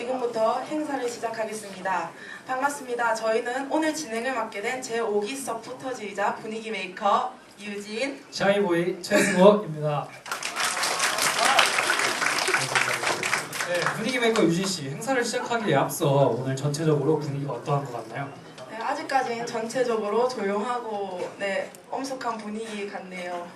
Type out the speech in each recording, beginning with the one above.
지금부터 행사를 시작하겠습니다. 반갑습니다. 저희는 오늘 진행을 맡게 된 제5기 서포터즈이자 분위기 메이커 유진, 샤이보이 최승호입니다. 네, 분위기 메이커 유진 씨, 행사를 시작하기에 앞서 오늘 전체적으로 분위기가 어떠한 것 같나요? 네, 아직까지는 전체적으로 조용하고 엄숙한 분위기 같네요.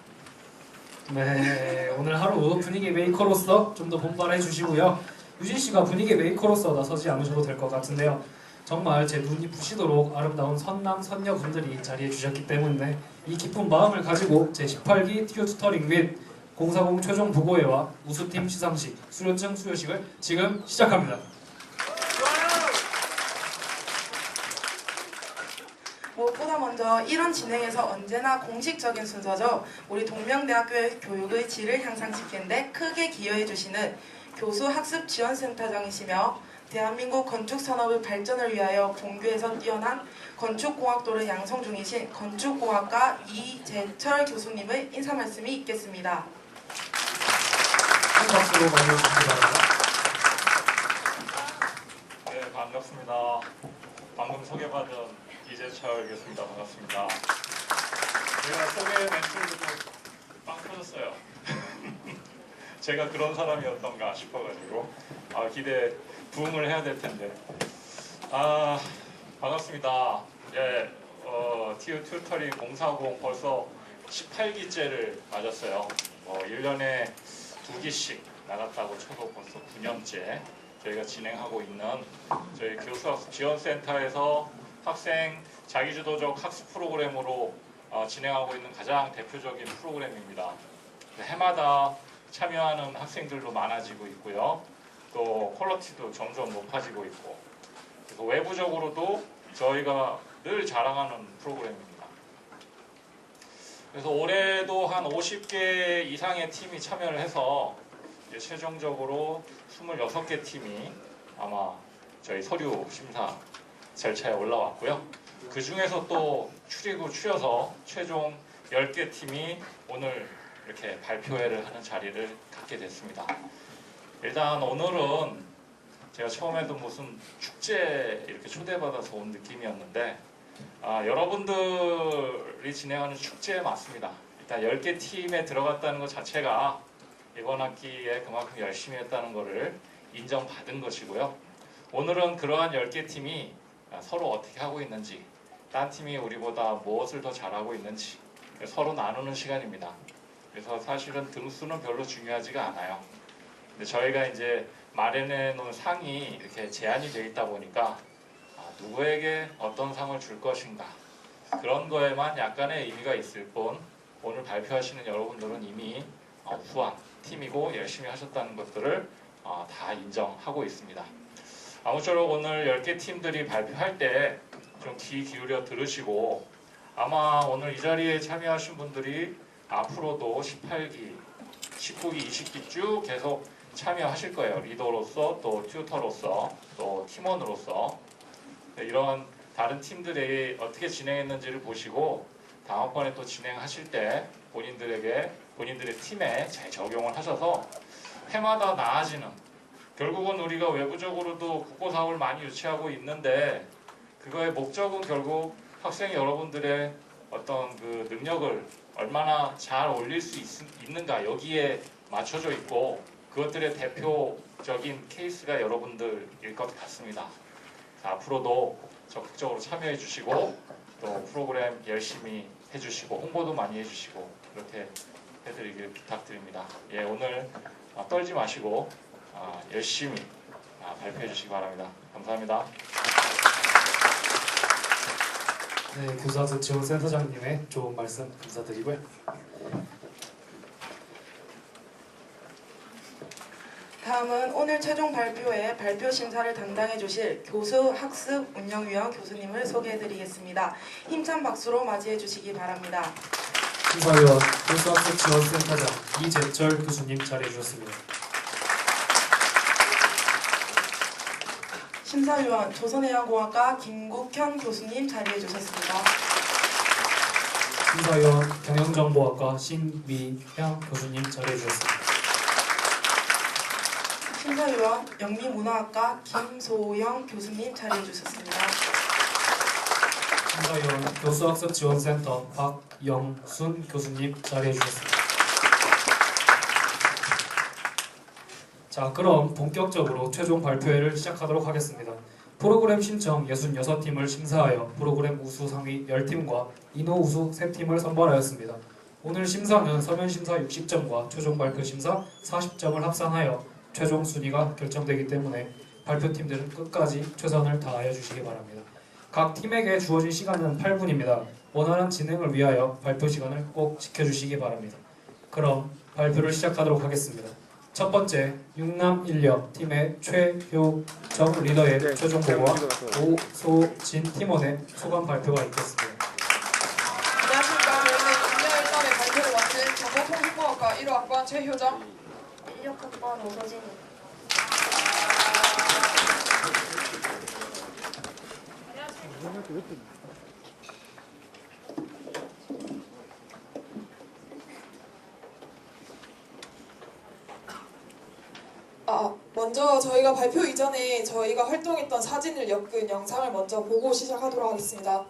네, 오늘 하루 분위기 메이커로서 좀 더 본발해 주시고요. 유진 씨가 분위기 메이커로서 나서지 않으셔도 될 것 같은데요. 정말 제 눈이 부시도록 아름다운 선남 선녀분들이 자리해 주셨기 때문에 이 기쁜 마음을 가지고 제18기 티오 튜터링 및 040 최종 보고회와 우수팀 시상식, 수료증 수여식을 지금 시작합니다. 무엇보다 먼저 이런 진행에서 언제나 공식적인 순서죠. 우리 동명대학교의 교육의 질을 향상시키는데 크게 기여해주시는 교수 학습지원센터장이시며 대한민국 건축산업의 발전을 위하여 본교에서 뛰어난 건축공학도를 양성 중이신 건축공학과 이재철 교수님의 인사 말씀이 있겠습니다. 큰 박수로 맞이해주시기 바랍니다. 네, 반갑습니다. 방금 소개받은 이재철 교수입니다. 반갑습니다. 제가 소개 멘트를 듣고 빵 터졌어요. 제가 그런 사람이었던가 싶어가지고 기대 부응을 해야 될 텐데. 반갑습니다. 예, 티오 튜터링 040 벌써 18기째를 맞았어요. 1년에 2기씩 나갔다고 쳐도 벌써 9년째 저희가 진행하고 있는 저희 교수학습지원센터에서 학생 자기주도적 학습 프로그램으로 진행하고 있는 가장 대표적인 프로그램입니다. 해마다 참여하는 학생들도 많아지고 있고요. 또 퀄리티도 점점 높아지고 있고, 그래서 외부적으로도 저희가 늘 자랑하는 프로그램입니다. 그래서 올해도 한 50개 이상의 팀이 참여를 해서 이제 최종적으로 26개 팀이 아마 저희 서류 심사 절차에 올라왔고요. 그 중에서 또 추려서 최종 10개 팀이 오늘 이렇게 발표회를 하는 자리를 갖게 됐습니다. 일단 오늘은 제가 처음에도 무슨 축제 이렇게 초대받아서 온 느낌이었는데 여러분들이 진행하는 축제에 맞습니다. 일단 10개 팀에 들어갔다는 것 자체가 이번 학기에 그만큼 열심히 했다는 것을 인정받은 것이고요. 오늘은 그러한 10개 팀이 서로 어떻게 하고 있는지, 딴 팀이 우리보다 무엇을 더 잘하고 있는지 서로 나누는 시간입니다. 그래서 사실은 등수는 별로 중요하지가 않아요. 근데 저희가 이제 마련해 놓은 상이 이렇게 제한이 되어 있다 보니까 누구에게 어떤 상을 줄 것인가, 그런 거에만 약간의 의미가 있을 뿐, 오늘 발표하시는 여러분들은 이미 우수한 팀이고 열심히 하셨다는 것들을 다 인정하고 있습니다. 아무쪼록 오늘 10개 팀들이 발표할 때 좀 귀 기울여 들으시고, 아마 오늘 이 자리에 참여하신 분들이 앞으로도 18기, 19기, 20기 쭉 계속 참여하실 거예요. 리더로서, 또 튜터로서, 또 팀원으로서. 이런 다른 팀들이 어떻게 진행했는지를 보시고 다음번에 또 진행하실 때 본인들의 팀에 잘 적용을 하셔서 해마다 나아지는, 결국은 우리가 외부적으로도 국고사업을 많이 유치하고 있는데 그거의 목적은 결국 학생 여러분들의 어떤 그 능력을 얼마나 잘 올릴 수 있는가, 여기에 맞춰져 있고, 그것들의 대표적인 케이스가 여러분들일 것 같습니다. 앞으로도 적극적으로 참여해 주시고, 또 프로그램 열심히 해주시고, 홍보도 많이 해주시고, 그렇게 해드리길 부탁드립니다. 예, 오늘 떨지 마시고 열심히 발표해 주시기 바랍니다. 감사합니다. 네, 교수학습지원센터장님의 좋은 말씀 감사드리고요. 다음은 오늘 최종 발표회 발표 심사를 담당해 주실 교수학습운영위원 교수님을 소개해 드리겠습니다. 힘찬 박수로 맞이해 주시기 바랍니다. 심사위원 교수학습지원센터장 이재철 교수님 자리해 주셨습니다. 심사위원 조선해양공학과 김국현 교수님 자리해 주셨습니다. 심사위원 경영정보학과 신미향 교수님 자리해 주셨습니다. 심사위원 영미문화학과 김소영 교수님 자리해 주셨습니다. 심사위원 교수학습지원센터 박영순 교수님 자리해 주셨습니다. 자, 그럼 본격적으로 최종 발표회를 시작하도록 하겠습니다. 프로그램 신청 66팀을 심사하여 프로그램 우수 상위 10팀과 인호 우수 3팀을 선발하였습니다. 오늘 심사는 서면 심사 60점과 최종 발표 심사 40점을 합산하여 최종 순위가 결정되기 때문에 발표팀들은 끝까지 최선을 다하여 주시기 바랍니다. 각 팀에게 주어진 시간은 8분입니다. 원활한 진행을 위하여 발표 시간을 꼭 지켜주시기 바랍니다. 그럼 발표를 시작하도록 하겠습니다. 첫 번째, 육남 인력 팀의 최효정 리더의 최종 보고와 오소진 팀원의 소감 발표가 있겠습니다. 안녕하십니까. 저희는 6년 1단의 발표를 맡은 정보통신공학과 1호학번 최효정, 인력학번 오서진. 먼저 저희가 발표 이전에 저희가 활동했던 사진을 엮은 영상을 먼저 보고 시작하도록 하겠습니다.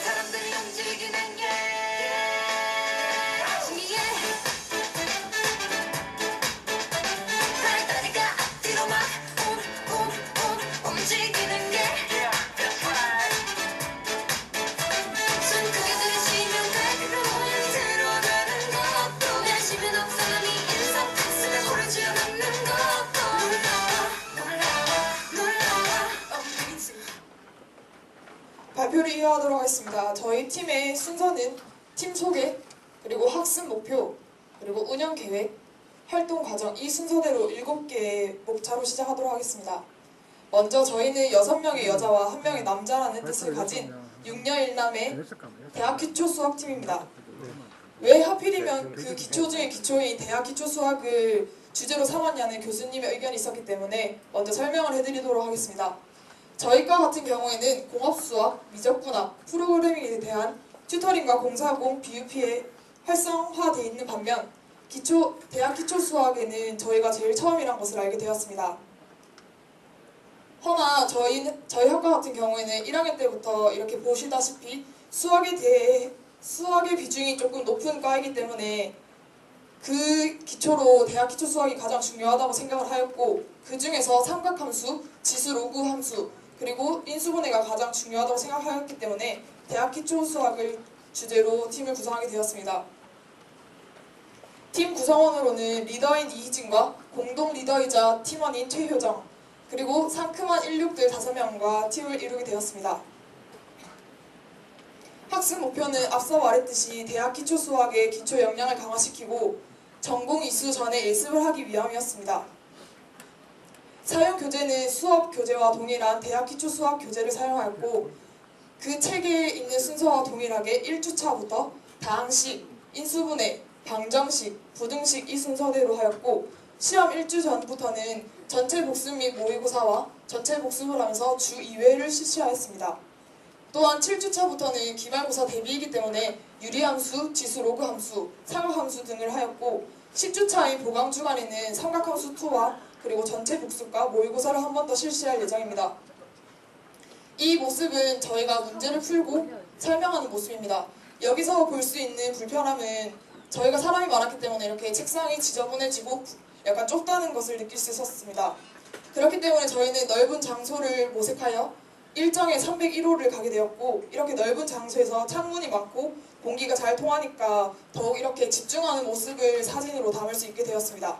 사람들이 움직이는 게 신기해. 발다리가 앞뒤로 막 움직이는 게 손 크게 들이쉬면 갈비가 모양이 들어가는 것도 내쉬면 앞사람이 인사 탔으면 코를 쥐어넣는 것도 놀라워 움직이지. 발표를 이어가도록 하겠습니다. 저희 팀의 순서는 팀 소개, 그리고 학습 목표, 그리고 운영 계획, 활동 과정 이 순서대로 7개의 목차로 시작하도록 하겠습니다. 먼저 저희는 6명의 여자와 1명의 남자라는 뜻을 가진 6년 1남의 대학 기초 수학팀입니다. 왜 하필이면 그 기초 중에 기초인 대학 기초 수학을 주제로 삼았냐는 교수님의 의견이 있었기 때문에 먼저 설명을 해드리도록 하겠습니다. 저희과 같은 경우에는 공업수학, 미적분학, 프로그래밍에 대한 튜터링과 공사공, BUP에 활성화되어 있는 반면 대학 기초 수학에는 저희가 제일 처음이란 것을 알게 되었습니다. 허나 저희 학과 같은 경우에는 1학년 때부터 이렇게 보시다시피 수학의 비중이 조금 높은 과이기 때문에 그 기초로 대학 기초 수학이 가장 중요하다고 생각을 하였고, 그 중에서 삼각함수, 지수 로그 함수, 그리고 인수분해가 가장 중요하다고 생각하였기 때문에 대학 기초 수학을 주제로 팀을 구성하게 되었습니다. 팀 구성원으로는 리더인 이희진과 공동 리더이자 팀원인 최효정, 그리고 상큼한 16들 5명과 팀을 이루게 되었습니다. 학습 목표는 앞서 말했듯이 대학 기초 수학의 기초 역량을 강화시키고 전공 이수 전에 예습을 하기 위함이었습니다. 사용 교재는 수업 교재와 동일한 대학 기초 수학 교재를 사용하였고, 그 책에 있는 순서와 동일하게 1주차부터 다항식, 인수분해, 방정식, 부등식 이 순서대로 하였고, 시험 1주 전부터는 전체 복습 및 모의고사와 전체 복습을 하면서 주 2회를 실시하였습니다. 또한 7주차부터는 기말고사 대비이기 때문에 유리함수, 지수 로그 함수, 삼각함수 등을 하였고, 10주차인 보강 주간에는 삼각함수 2와 그리고 전체 복습과 모의고사를 한 번 더 실시할 예정입니다. 이 모습은 저희가 문제를 풀고 설명하는 모습입니다. 여기서 볼 수 있는 불편함은 저희가 사람이 많았기 때문에 이렇게 책상이 지저분해지고 약간 좁다는 것을 느낄 수 있었습니다. 그렇기 때문에 저희는 넓은 장소를 모색하여 일정의 301호를 가게 되었고, 이렇게 넓은 장소에서 창문이 많고 공기가 잘 통하니까 더욱 이렇게 집중하는 모습을 사진으로 담을 수 있게 되었습니다.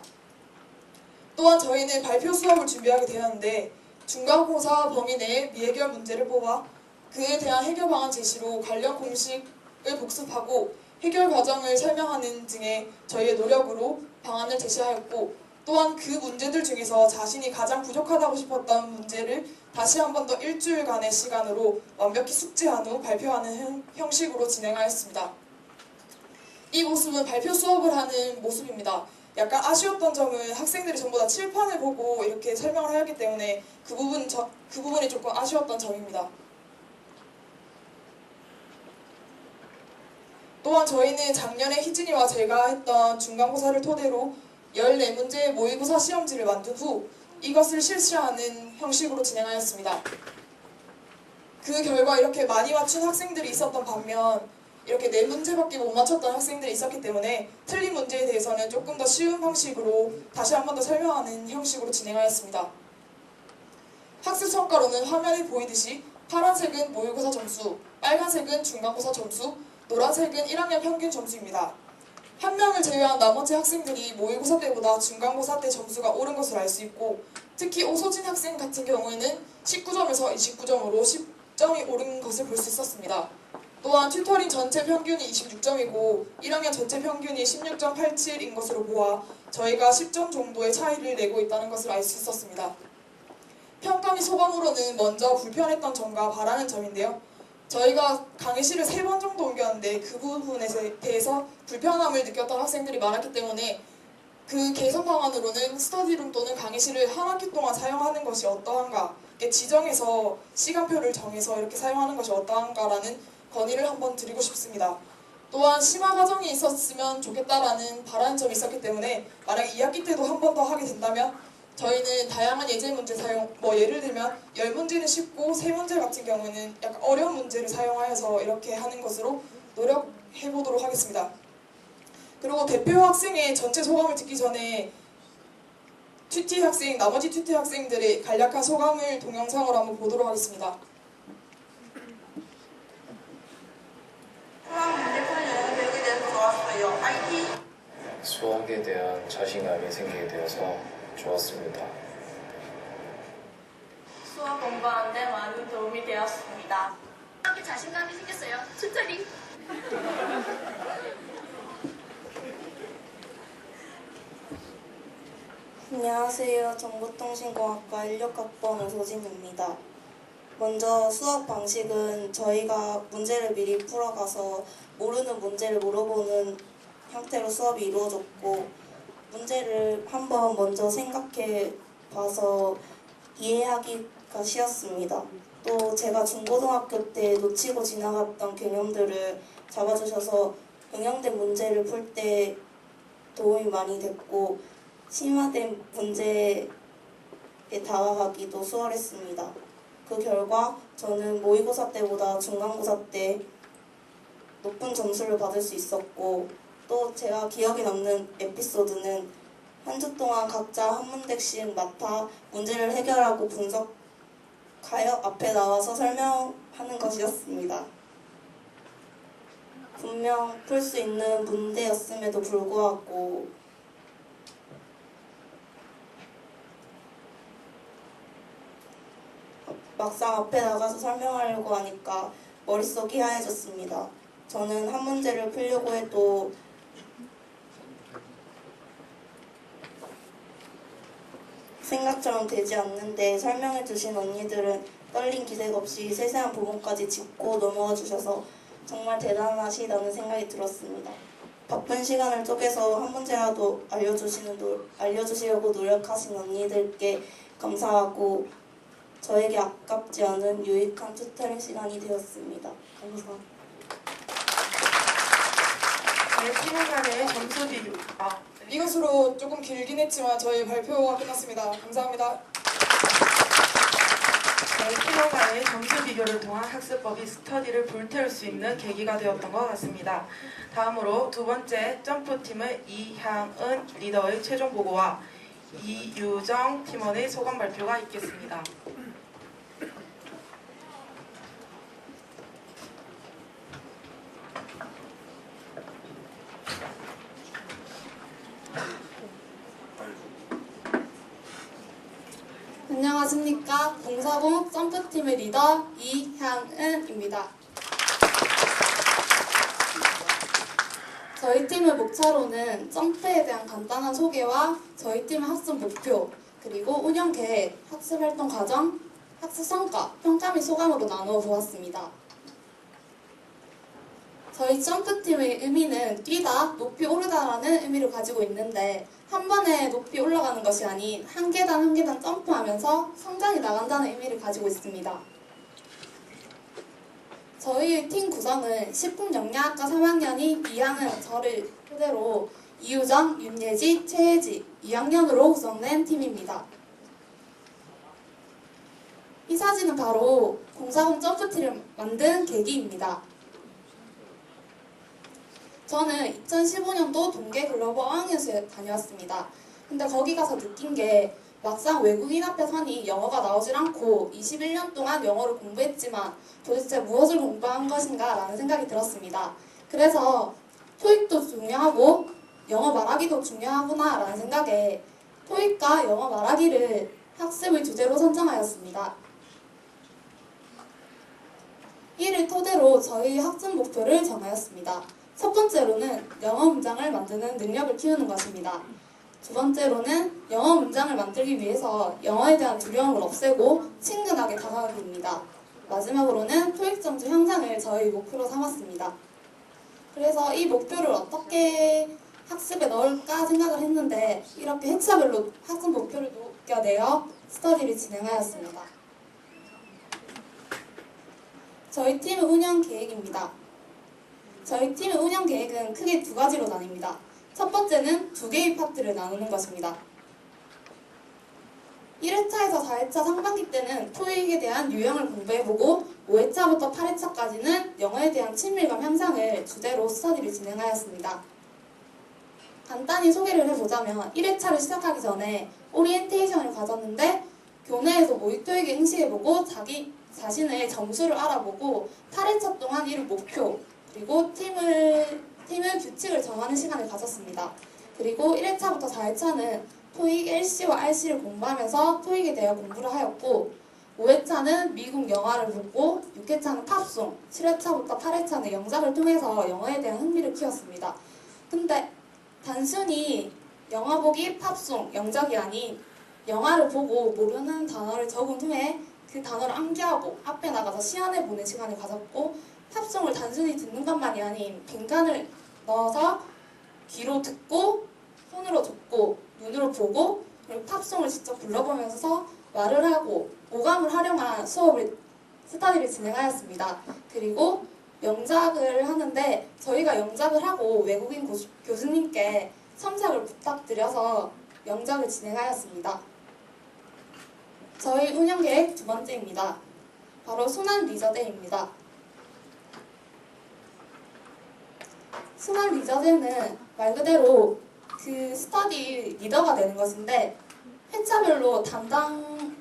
또한 저희는 발표 수업을 준비하게 되었는데, 중간고사 범위 내에 미해결 문제를 뽑아 그에 대한 해결 방안 제시로 관련 공식을 복습하고 해결 과정을 설명하는 등의 저희의 노력으로 방안을 제시하였고, 또한 그 문제들 중에서 자신이 가장 부족하다고 싶었던 문제를 다시 한 번 더 일주일간의 시간으로 완벽히 숙지한 후 발표하는 형식으로 진행하였습니다. 이 모습은 발표 수업을 하는 모습입니다. 약간 아쉬웠던 점은 학생들이 전부 다 칠판을 보고 이렇게 설명을 하였기 때문에 그 부분이 조금 아쉬웠던 점입니다. 또한 저희는 작년에 희진이와 제가 했던 중간고사를 토대로 14문제의 모의고사 시험지를 만든 후 이것을 실시하는 형식으로 진행하였습니다. 그 결과 이렇게 많이 맞춘 학생들이 있었던 반면 이렇게 4문제밖에 못 맞췄던 학생들이 있었기 때문에 틀린 문제에 대해서는 조금 더 쉬운 방식으로 다시 한 번 더 설명하는 형식으로 진행하였습니다. 학습 성과로는 화면에 보이듯이 파란색은 모의고사 점수, 빨간색은 중간고사 점수, 노란색은 1학년 평균 점수입니다. 한 명을 제외한 나머지 학생들이 모의고사 때보다 중간고사 때 점수가 오른 것을 알 수 있고 특히 오소진 학생 같은 경우에는 19점에서 29점으로 10점이 오른 것을 볼 수 있었습니다. 또한 튜터링 전체 평균이 26점이고 1학년 전체 평균이 16.87인 것으로 보아 저희가 10점 정도의 차이를 내고 있다는 것을 알 수 있었습니다. 평가 및 소감으로는 먼저 불편했던 점과 바라는 점인데요. 저희가 강의실을 3번 정도 옮겼는데 그 부분에 대해서 불편함을 느꼈던 학생들이 많았기 때문에 그 개선 방안으로는 스터디룸 또는 강의실을 한 학기 동안 사용하는 것이 어떠한가, 지정해서 시간표를 정해서 이렇게 사용하는 것이 어떠한가라는 건의를 한번 드리고 싶습니다. 또한 심화 과정이 있었으면 좋겠다라는 바라는 점이 있었기 때문에 만약 2학기 때도 한 번 더 하게 된다면 저희는 다양한 예제 문제 사용, 예를 들면 10문제는 쉽고 3문제 같은 경우는 약간 어려운 문제를 사용하여서 이렇게 하는 것으로 노력해보도록 하겠습니다. 그리고 대표 학생의 전체 소감을 듣기 전에 나머지 튜티 학생들의 간략한 소감을 동영상으로 한번 보도록 하겠습니다. 수학 문제 푸는 배우게 돼서 좋았어요. 파이팅! 수학에 대한 자신감이 생기게 되어서 좋았습니다. 수학 공부하는데 많은 도움이 되었습니다. 이렇게 자신감이 생겼어요. 튜터링. 안녕하세요. 정보통신공학과 16학번 오소진입니다. 먼저 수업 방식은 저희가 문제를 미리 풀어가서 모르는 문제를 물어보는 형태로 수업이 이루어졌고 문제를 한번 먼저 생각해 봐서 이해하기가 쉬웠습니다. 또 제가 중고등학교 때 놓치고 지나갔던 개념들을 잡아주셔서 응용된 문제를 풀 때 도움이 많이 됐고 심화된 문제에 다가가기도 수월했습니다. 그 결과 저는 모의고사 때보다 중간고사 때 높은 점수를 받을 수 있었고 또 제가 기억에 남는 에피소드는 한 주 동안 각자 한 문제씩 맡아 문제를 해결하고 분석하여 앞에 나와서 설명하는 것이었습니다. 분명 풀 수 있는 문제였음에도 불구하고 막상 앞에 나가서 설명하려고 하니까 머릿속이 하얘졌습니다. 저는 한 문제를 풀려고 해도 생각처럼 되지 않는데 설명해주신 언니들은 떨린 기색 없이 세세한 부분까지 짚고 넘어가 주셔서 정말 대단하시다는 생각이 들었습니다. 바쁜 시간을 쪼개서 한 문제라도 알려주시려고 노력하신 언니들께 감사하고 저에게 아깝지 않은 유익한 튜터링 시간이 되었습니다. 감사합니다. 네, 팀원 간의 점수 비교. 이것으로 조금 길긴 했지만 저희 발표가 끝났습니다. 감사합니다. 네, 팀원 간의 점수 비교를 통한 학습법이 스터디를 불태울 수 있는 계기가 되었던 것 같습니다. 다음으로 두 번째 점프팀의 이향은 리더의 최종 보고와 이유정 팀원의 소감 발표가 있겠습니다. 안녕하십니까. 공사공 점프팀의 리더 이향은입니다. 저희 팀의 목차로는 점프에 대한 간단한 소개와 저희 팀의 학습 목표, 그리고 운영 계획, 학습 활동 과정, 학습 성과, 평가 및 소감으로 나누어 보았습니다. 저희 점프팀의 의미는 뛰다, 높이 오르다라는 의미를 가지고 있는데 한 번에 높이 올라가는 것이 아닌 한 계단 한 계단 점프하면서 성장이 나간다는 의미를 가지고 있습니다. 저희의 팀 구성은 식품영양학과 3학년이 2학년 저를 토대로 이유정, 윤예지, 최혜지 2학년으로 구성된 팀입니다. 이 사진은 바로 공사공 점프티를 만든 계기입니다. 저는 2015년도 동계 글로벌 어학연수에 다녀왔습니다. 근데 거기 가서 느낀 게 막상 외국인 앞에 서니 영어가 나오질 않고 21년 동안 영어를 공부했지만 도대체 무엇을 공부한 것인가 라는 생각이 들었습니다. 그래서 토익도 중요하고 영어 말하기도 중요하구나 라는 생각에 토익과 영어 말하기를 학습의 주제로 선정하였습니다. 이를 토대로 저희 학습 목표를 정하였습니다. 첫 번째로는 영어 문장을 만드는 능력을 키우는 것입니다. 두 번째로는 영어 문장을 만들기 위해서 영어에 대한 두려움을 없애고 친근하게 다가가기입니다. 마지막으로는 토익 점수 향상을 저희 목표로 삼았습니다. 그래서 이 목표를 어떻게 학습에 넣을까 생각을 했는데 이렇게 회차별로 학습 목표를 녹여내어 스터디를 진행하였습니다. 저희 팀의 운영 계획입니다. 저희 팀의 운영 계획은 크게 두 가지로 나뉩니다. 첫 번째는 두 개의 파트를 나누는 것입니다. 1회차에서 4회차 상반기 때는 토익에 대한 유형을 공부해보고 5회차부터 8회차까지는 영어에 대한 친밀감 향상을 주제로 스터디를 진행하였습니다. 간단히 소개를 해보자면 1회차를 시작하기 전에 오리엔테이션을 가졌는데 교내에서 모의 토익에 응시해보고 자기 자신의 점수를 알아보고 8회차 동안 이를 목표 그리고 팀의 규칙을 정하는 시간을 가졌습니다. 그리고 1회차부터 4회차는 토익 LC와 RC를 공부하면서 토익에 대해 공부를 하였고 5회차는 미국 영화를 보고 6회차는 팝송, 7회차부터 8회차는 영작을 통해서 영어에 대한 흥미를 키웠습니다. 근데 단순히 영화 보기, 팝송, 영작이 아닌 영화를 보고 모르는 단어를 적은 후에 그 단어를 암기하고 앞에 나가서 시연해보는 시간을 가졌고 팝송을 단순히 듣는 것만이 아닌 빈칸을 넣어서 귀로 듣고 손으로 듣고 눈으로 보고 그리고 팝송을 직접 불러보면서 말을 하고 오감을 활용한 스터디를 진행하였습니다. 그리고 영작을 하는데 저희가 영작을 하고 외국인 교수님께 첨삭을 부탁드려서 영작을 진행하였습니다. 저희 운영계획 두 번째입니다. 바로 순환 리저데이입니다. 순환 리저데이는 말 그대로 그 스터디 리더가 되는 것인데 회차별로 담당을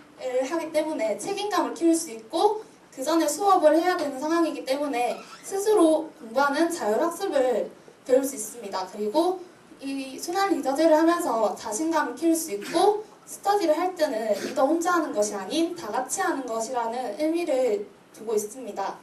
하기 때문에 책임감을 키울 수 있고 그 전에 수업을 해야 되는 상황이기 때문에 스스로 공부하는 자율학습을 배울 수 있습니다. 그리고 이 순환 리더제를 하면서 자신감을 키울 수 있고 스터디를 할 때는 리더 혼자 하는 것이 아닌 다 같이 하는 것이라는 의미를 두고 있습니다.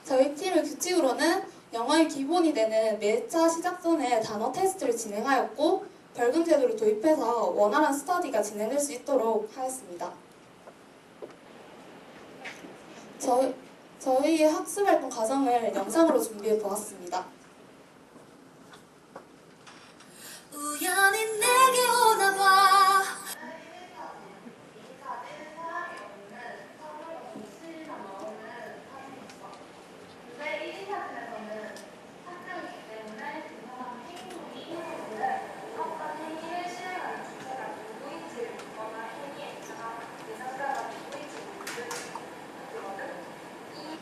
저희 팀의 규칙으로는 영어의 기본이 되는 매차 시작 전에 단어 테스트를 진행하였고 벌금 제도를 도입해서 원활한 스터디가 진행될 수 있도록 하였습니다. 저희의 학습활동 과정을 영상으로 준비해 보았습니다. 우연히 내게 오나봐.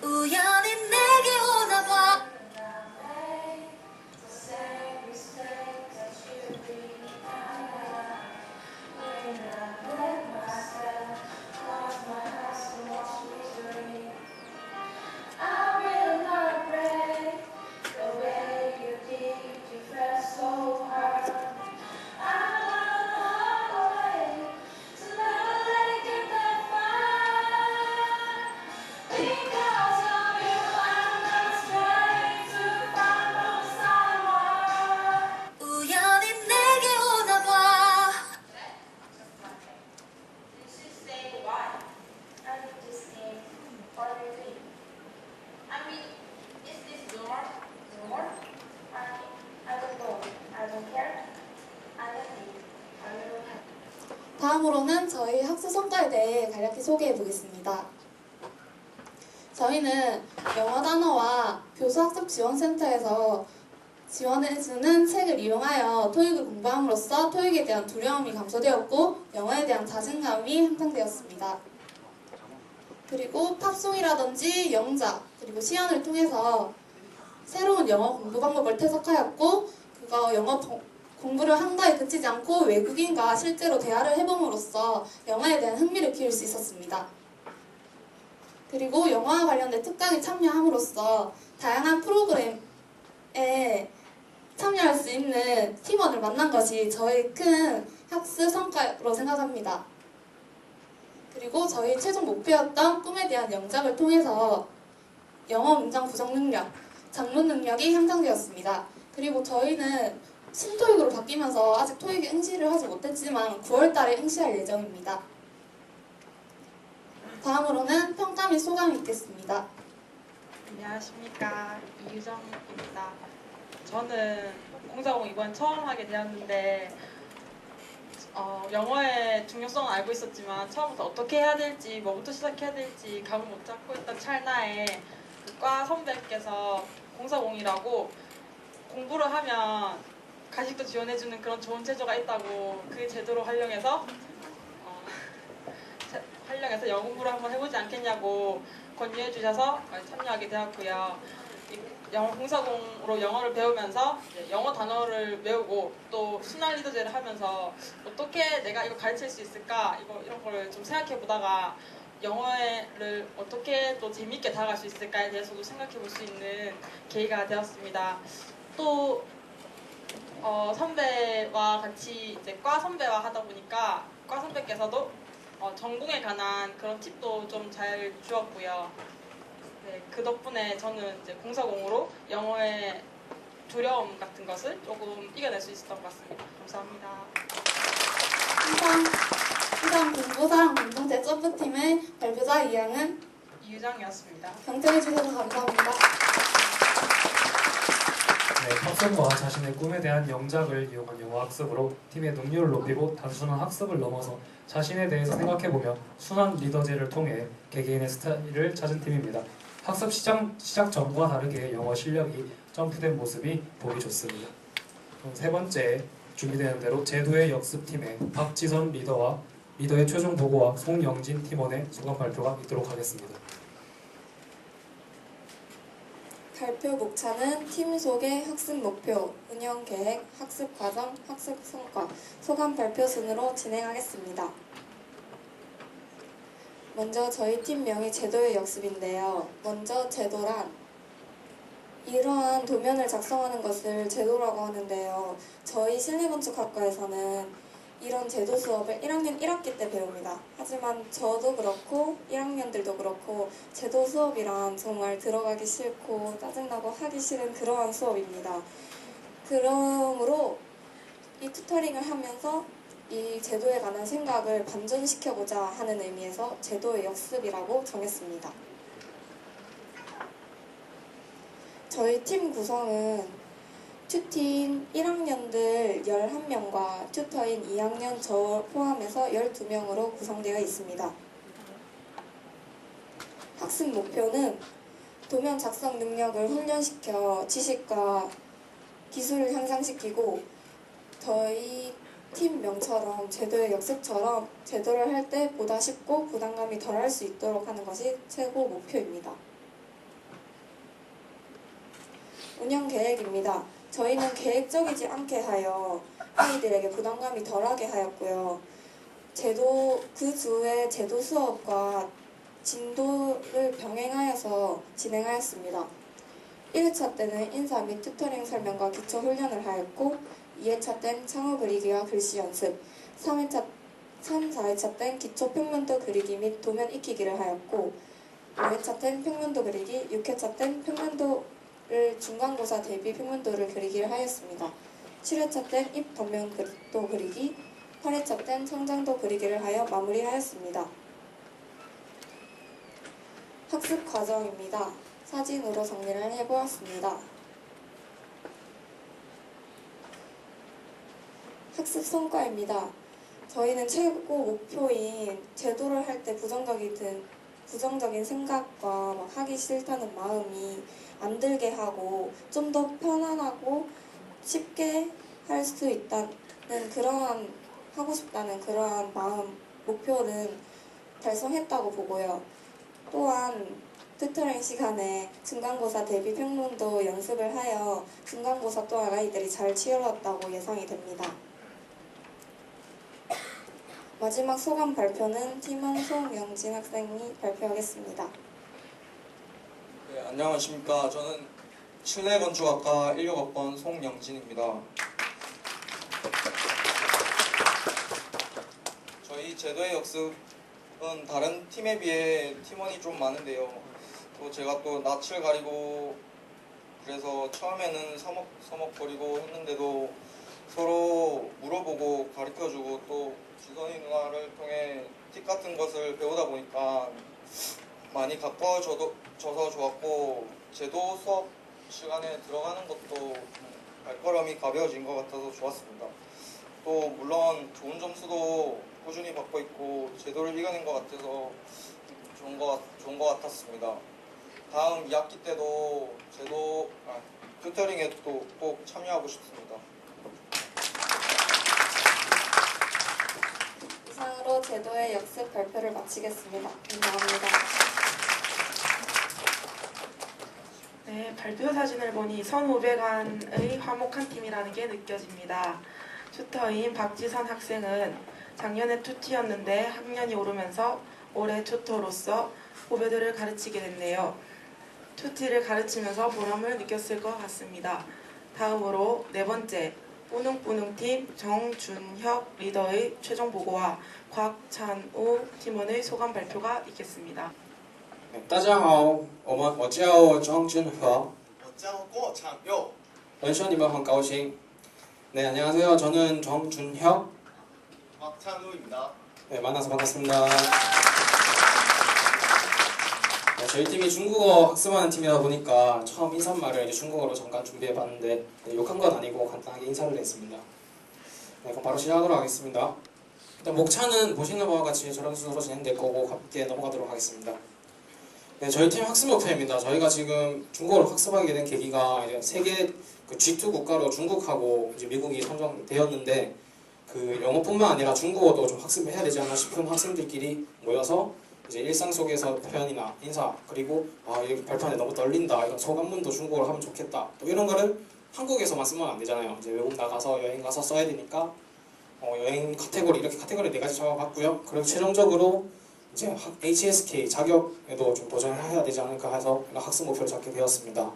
우연히 내게 오나봐. 다음으로는 저희 학습 성과에 대해 간략히 소개해 보겠습니다. 저희는 영어 단어와 교수학습지원센터에서 지원해주는 책을 이용하여 토익을 공부함으로써 토익에 대한 두려움이 감소되었고 영어에 대한 자신감이 향상되었습니다. 그리고 팝송이라든지 영작, 그리고 시연을 통해서 새로운 영어 공부 방법을 태석하였고 그거 영어 공부를 한 거에 그치지 않고 외국인과 실제로 대화를 해봄으로써 영어에 대한 흥미를 키울 수 있었습니다. 그리고 영어와 관련된 특강에 참여함으로써 다양한 프로그램에 참여할 수 있는 팀원을 만난 것이 저의 큰 학습 성과로 생각합니다. 그리고 저희 최종 목표였던 꿈에 대한 영작을 통해서 영어 문장 구성 능력, 작문 능력이 향상되었습니다. 그리고 저희는 신토익으로 바뀌면서 아직 토익에 응시를 하지 못했지만 9월 달에 응시할 예정입니다. 다음으로는 평가 및 소감이 있겠습니다. 안녕하십니까, 이유정입니다. 저는 공사공 이번 처음 하게 되었는데 영어의 중요성은 알고 있었지만 처음부터 어떻게 해야 될지, 뭐부터 시작해야 될지 감을 못 잡고 있던 찰나에 과 선배께서 공사공이라고 공부를 하면 가식도 지원해주는 그런 좋은 제도가 있다고 그 제도로 활용해서 영어 공부를 한번 해보지 않겠냐고 권유해 주셔서 참여하게 되었고요. 영어 공사공으로 영어를 배우면서 영어 단어를 외우고 또 순환 리더제를 하면서 어떻게 내가 이거 가르칠 수 있을까 이런 거를 좀 생각해 보다가 영어를 어떻게 또 재미있게 다가갈 수 있을까에 대해서도 생각해 볼 수 있는 계기가 되었습니다. 또 선배와 같이 이제 과 선배와 하다 보니까 과 선배께서도 전공에 관한 그런 팁도 좀 잘 주었고요. 네, 그 덕분에 저는 이제 공사공으로 영어의 두려움 같은 것을 조금 이겨낼 수 있었던 것 같습니다. 감사합니다. 이상 공부사랑 공동체 점프팀의 발표자 이양은 이유정이었습니다. 경청해주셔서 감사합니다. 네, 팝송과 자신의 꿈에 대한 영작을 이용한 영어 학습으로 팀의 능률을 높이고 단순한 학습을 넘어서 자신에 대해서 생각해보며 순환 리더제를 통해 개개인의 스타일을 찾은 팀입니다. 학습 시작 전과 다르게 영어 실력이 점프된 모습이 보기 좋습니다. 그럼 세 번째 준비되는 대로 제도의 역습팀의 박지선 리더와 리더의 최종 보고와 송영진 팀원의 소감 발표가 있도록 하겠습니다. 발표 목차는 팀 소개, 학습 목표, 운영 계획, 학습 과정, 학습 성과, 소감 발표 순으로 진행하겠습니다. 먼저 저희 팀명이 제도의 역습인데요. 먼저 제도란 이러한 도면을 작성하는 것을 제도라고 하는데요. 저희 실내건축학과에서는 이런 제도 수업을 1학년 1학기 때 배웁니다. 하지만 저도 그렇고 1학년들도 그렇고 제도 수업이란 정말 들어가기 싫고 짜증나고 하기 싫은 그러한 수업입니다. 그러므로 이 튜터링을 하면서 이 제도에 관한 생각을 반전시켜보자 하는 의미에서 제도의 역습이라고 정했습니다. 저희 팀 구성은 튜티인 1학년들 11명과 튜터인 2학년 저 포함해서 12명으로 구성되어 있습니다. 학습 목표는 도면 작성 능력을 훈련시켜 지식과 기술을 향상시키고 저희 팀명처럼 제도의 역습처럼 제도를 할 때 보다 쉽고 부담감이 덜할 수 있도록 하는 것이 최고 목표입니다. 운영 계획입니다. 저희는 계획적이지 않게 하여 아이들에게 부담감이 덜하게 하였고요. 그 주의 제도 수업과 진도를 병행하여서 진행하였습니다. 1회차 때는 인사 및 튜터링 설명과 기초 훈련을 하였고 2회차 땐 창호 그리기와 글씨 연습, 3, 4회차 땐 기초 평면도 그리기 및 도면 익히기를 하였고 5회차 땐 평면도 그리기, 6회차 땐 평면도를 중간고사 대비 평면도를 그리기를 하였습니다. 7회차 땐 입 단면도 그리기, 8회차 땐 성장도 그리기를 하여 마무리하였습니다. 학습 과정입니다. 사진으로 정리를 해보았습니다. 학습 성과입니다. 저희는 최고 목표인 제도를 할 때 부정적인 생각과 막 하기 싫다는 마음이 안 들게 하고 좀 더 편안하고 쉽게 할 수 있다는 하고 싶다는 그러한 마음, 목표는 달성했다고 보고요. 또한 튜터링 시간에 중간고사 대비 평론도 연습을 하여 중간고사 또한 아이들이 잘 치열했다고 예상이 됩니다. 마지막 소감 발표는 팀원 송영진 학생이 발표하겠습니다. 네, 안녕하십니까. 저는 실내건축학과 16학번 송영진입니다. 저희 제도의 역습은 다른 팀에 비해 팀원이 좀 많은데요. 또 제가 또 낯을 가리고 그래서 처음에는 서먹거리고 했는데도 서로 물어보고 가르쳐주고 또 지선이 누나를 통해 팁 같은 것을 배우다 보니까 많이 가까워져서 좋았고 제도 수업 시간에 들어가는 것도 발걸음이 가벼워진 것 같아서 좋았습니다. 또 물론 좋은 점수도 꾸준히 받고 있고 제도를 이겨낸 것 같아서 좋은 것 같았습니다. 다음 2학기 때도 튜터링에 또 꼭 참여하고 싶습니다. 이상으로 제도의 역습 발표를 마치겠습니다. 감사합니다. 네, 발표 사진을 보니 선후배 간의 화목한 팀이라는 게 느껴집니다. 튜터인 박지선 학생은 작년에 튜티였는데 학년이 오르면서 올해 튜터로서 후배들을 가르치게 됐네요. 튜티를 가르치면서 보람을 느꼈을 것 같습니다. 다음으로 네 번째, 뿌능뿌능팀 정준혁 리더의 최종 보고와 곽찬우 팀원의 소감 발표가 있겠습니다. 大家好，我叫庄俊和，我叫郭长佑。认识你们很高兴。 네, 안녕하세요. 저는 정준혁. 곽찬우입니다. 네, 만나서 반갑습니다. 네, 저희 팀이 중국어 학습하는 팀이다 보니까 처음 인사말을 이제 중국어로 잠깐 준비해봤는데 네, 욕한 건 아니고 간단하게 인사를 했습니다. 네, 그럼 바로 시작하도록 하겠습니다. 일단 목차는 보시는 바와 같이 저런 순서로 진행될 거고 함께 넘어가도록 하겠습니다. 네, 저희 팀 학습 목표입니다. 저희가 지금 중국어를 학습하게 된 계기가 이제 세계 G2 국가로 중국하고 이제 미국이 선정되었는데 그 영어뿐만 아니라 중국어도 좀 학습을 해야 되지 않나 싶은 학생들끼리 모여서 이제 일상 속에서 표현이나 인사 그리고 여기 발표하는데 너무 떨린다 이런 소감문도 중국어로 하면 좋겠다 또 이런 거를 한국에서만 쓰면 안 되잖아요. 이제 외국 나가서 여행 가서 써야 되니까 여행 카테고리 이렇게 카테고리 4가지 잡아봤고요. 그리고 최종적으로 이제 HSK 자격에도 좀 도전을 해야 되지 않을까 해서 학습 목표를 잡게 되었습니다.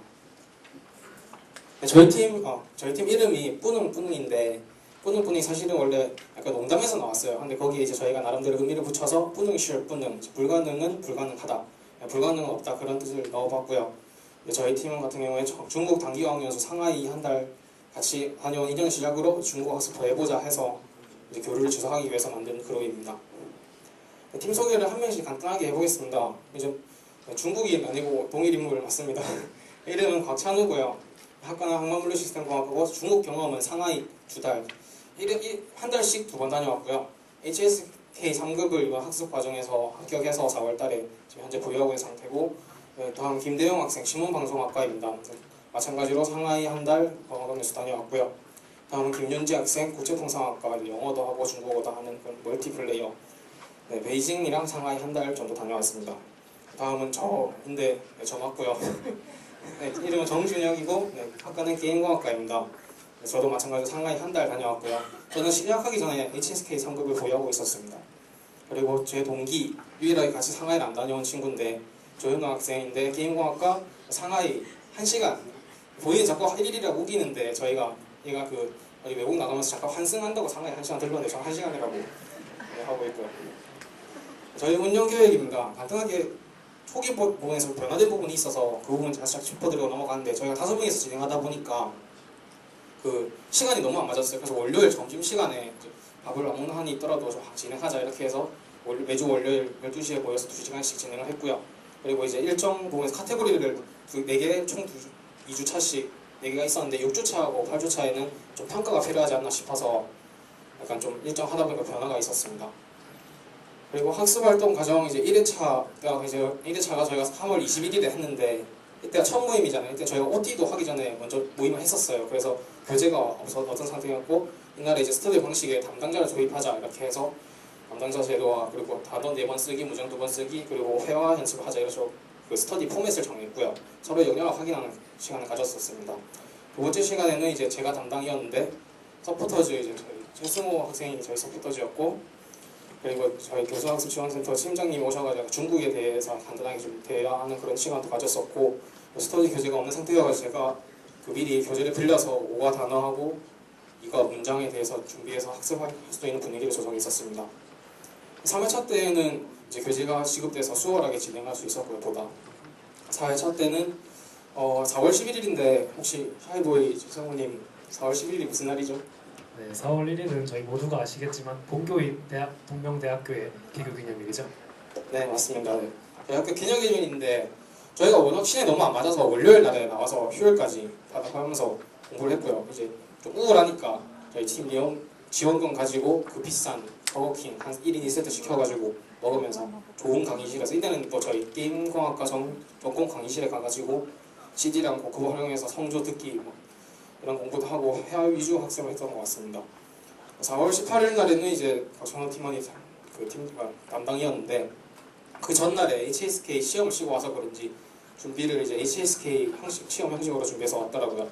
네, 저희 팀 이름이 뿌능뿌능인데 뿌능뿌능이 사실은 원래 약간 농담에서 나왔어요. 근데 거기에 이제 저희가 나름대로 의미를 붙여서 뿌능실 뿌능, 불가능은 불가능하다, 불가능은 없다 그런 뜻을 넣어봤고요. 저희 팀 같은 경우에 중국 단기어학연수 상하이 한 달 같이 다녀온 인연 시작으로 중국어 학습 더 해보자 해서 이제 교류를 지속하기 위해서 만든 그룹입니다. 팀 소개를 한 명씩 간단하게 해보겠습니다. 이제 중국인 아니고 동일 인물 맞습니다. 이름은 곽찬우고요. 학과는 항만물리시스템공학과고 중국 경험은 상하이 2달, 한 달씩 2번 다녀왔고요. HSK 3급을 이번 학습 과정에서 합격해서 4월달에 지금 현재 보유하고 있는 상태고, 다음 김대용 학생 신문방송학과입니다. 마찬가지로 상하이 한 달 어학연수 다녀왔고요. 다음은 김윤지 학생 국제통상학과 영어도 하고 중국어도 하는 그런 멀티플레이어. 네, 베이징이랑 상하이 한 달 정도 다녀왔습니다. 다음은 저인데 저 맞고요. 네, 이름은 정준혁이고 학과는 게임공학과입니다. 저도 마찬가지로 상하이 한 달 다녀왔고요. 저는 시작하기 전에 HSK 3급을 보유하고 있었습니다. 그리고 제 동기 유일하게 같이 상하이를 안 다녀온 친구인데 조현우 학생인데 게임공학과 상하이 1시간 본인이 자꾸 1일이라고 우기는데 얘가 어디 외국 나가면서 잠깐 환승한다고 상하이 1시간 들렀는데 저 1시간이라고 하고 있고요. 저희 운영 계획입니다. 간단하게 초기 부분에서 변화된 부분이 있어서 그 부분 살짝 짚어드리고 넘어가는데 저희가 5명이서 진행하다 보니까 그 시간이 너무 안 맞았어요. 그래서 월요일 점심시간에 밥을 아무나 한이 있더라도 좀 진행하자 이렇게 해서 매주 월요일 12시에 모여서 2시간씩 진행을 했고요. 그리고 이제 일정 부분에서 카테고리를 4개 총 2주차씩 4개가 있었는데 6주차하고 8주차에는 좀 평가가 필요하지 않나 싶어서 약간 좀 일정 하다 보니까 변화가 있었습니다. 그리고 학습 활동 과정 이제 1회차가 저희가 3월 21일에 했는데 이때가 첫 모임이잖아요. 이때 저희가 OT도 하기 전에 먼저 모임을 했었어요. 그래서 교재가 어떤 상태였고 이날에 이제 스터디 방식에 담당자를 조입하자 이렇게 해서 담당자 제도와 그리고 단어 4번 쓰기, 문장 2번 쓰기 그리고 회화 연습을 하자 이래서 그 스터디 포맷을 정했고요. 서로의 역량을 확인하는 시간을 가졌었습니다. 두 번째 시간에는 이제 제가 담당이었는데 서포터즈 이제 저희 최승호 학생이 저희 서포터즈였고 그리고 저희 교수학습지원센터 팀장님이 오셔가지고 중국에 대해서 간단하게 좀 대화하는 그런 시간도 가졌었고 스터디 교재가 없는 상태여가지고 제가 그 미리 교재를 빌려서 5가 단어하고 2가 문장에 대해서 준비해서 학습할 수 있는 분위기를 조성했었습니다. 3회차 때는 이제 교재가 지급돼서 수월하게 진행할 수 있었고요. 보다 4회차 때는 4월 11일인데 혹시 하이보이 최성우님 4월 11일이 무슨 날이죠? 네, 4월 1일은 저희 모두가 아시겠지만 본교인 동명대학교의 개교기념일이죠. 네, 맞습니다. 네. 대학교 기념일인데 저희가 워낙 시간이 너무 안 맞아서 월요일 날에 나와서 휴일까지 하면서 공부를 했고요. 이제 좀 우울하니까 저희 팀 지원금 가지고 그 비싼 버거킹 한 1인 2세트 시켜가지고 먹으면서 좋은 강의실에서 이때는 또 저희 게임공학과 전공 강의실에 가가지고 CD랑 그거 활용해서 성조 듣기 뭐 이런 공부도 하고 해외 위주 학습을 했던 것 같습니다. 4월 18일 날에는 이제 박찬호 팀원이 그 팀가 담당이었는데 그 전날에 HSK 시험을 치고 와서 그런지 준비를 이제 HSK 형식 시험 형식으로 준비해서 왔더라고요.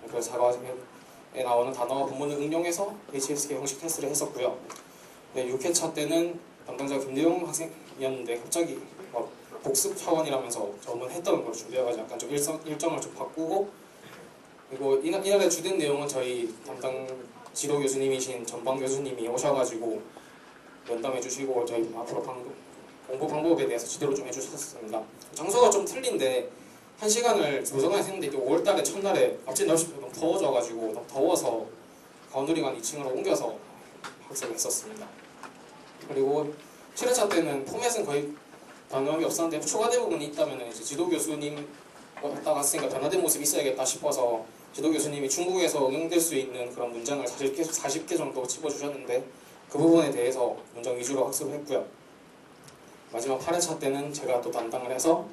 그래서 자과에 나오는 단어와 본문을 응용해서 HSK 형식 테스트를 했었고요. 네, 6회차 때는 담당자 김대용 학생이었는데 갑자기 복습 차원이라면서 저번 했던 걸 준비해가지고 약간 좀 일정을 좀 바꾸고 그리고 이날의 주된 내용은 저희 담당 지도 교수님이신 전방 교수님이 오셔가지고 면담해 주시고 저희 앞으로 공부 방법에 대해서 지도를 좀 해주셨습니다. 장소가 좀 틀린데 1시간을 조정해서 했는데 5월달에 첫날에 갑자기 날씨가 너무 더워져가지고 너무 더워서 가운데리관 2층으로 옮겨서 학습을 했었습니다. 그리고 7회차 때는 포맷은 거의 변함이 없었는데 추가된 부분이 있다면 이제 지도 교수님 왔다 갔으니까 변화된 모습이 있어야겠다 싶어서 지도 교수님이 중국에서 응용될 수 있는 그런 문장을 40개 정도 짚어주셨는데 그 부분에 대해서 문장 위주로 학습을 했고요. 마지막 8회차 때는 제가 또 담당을 해서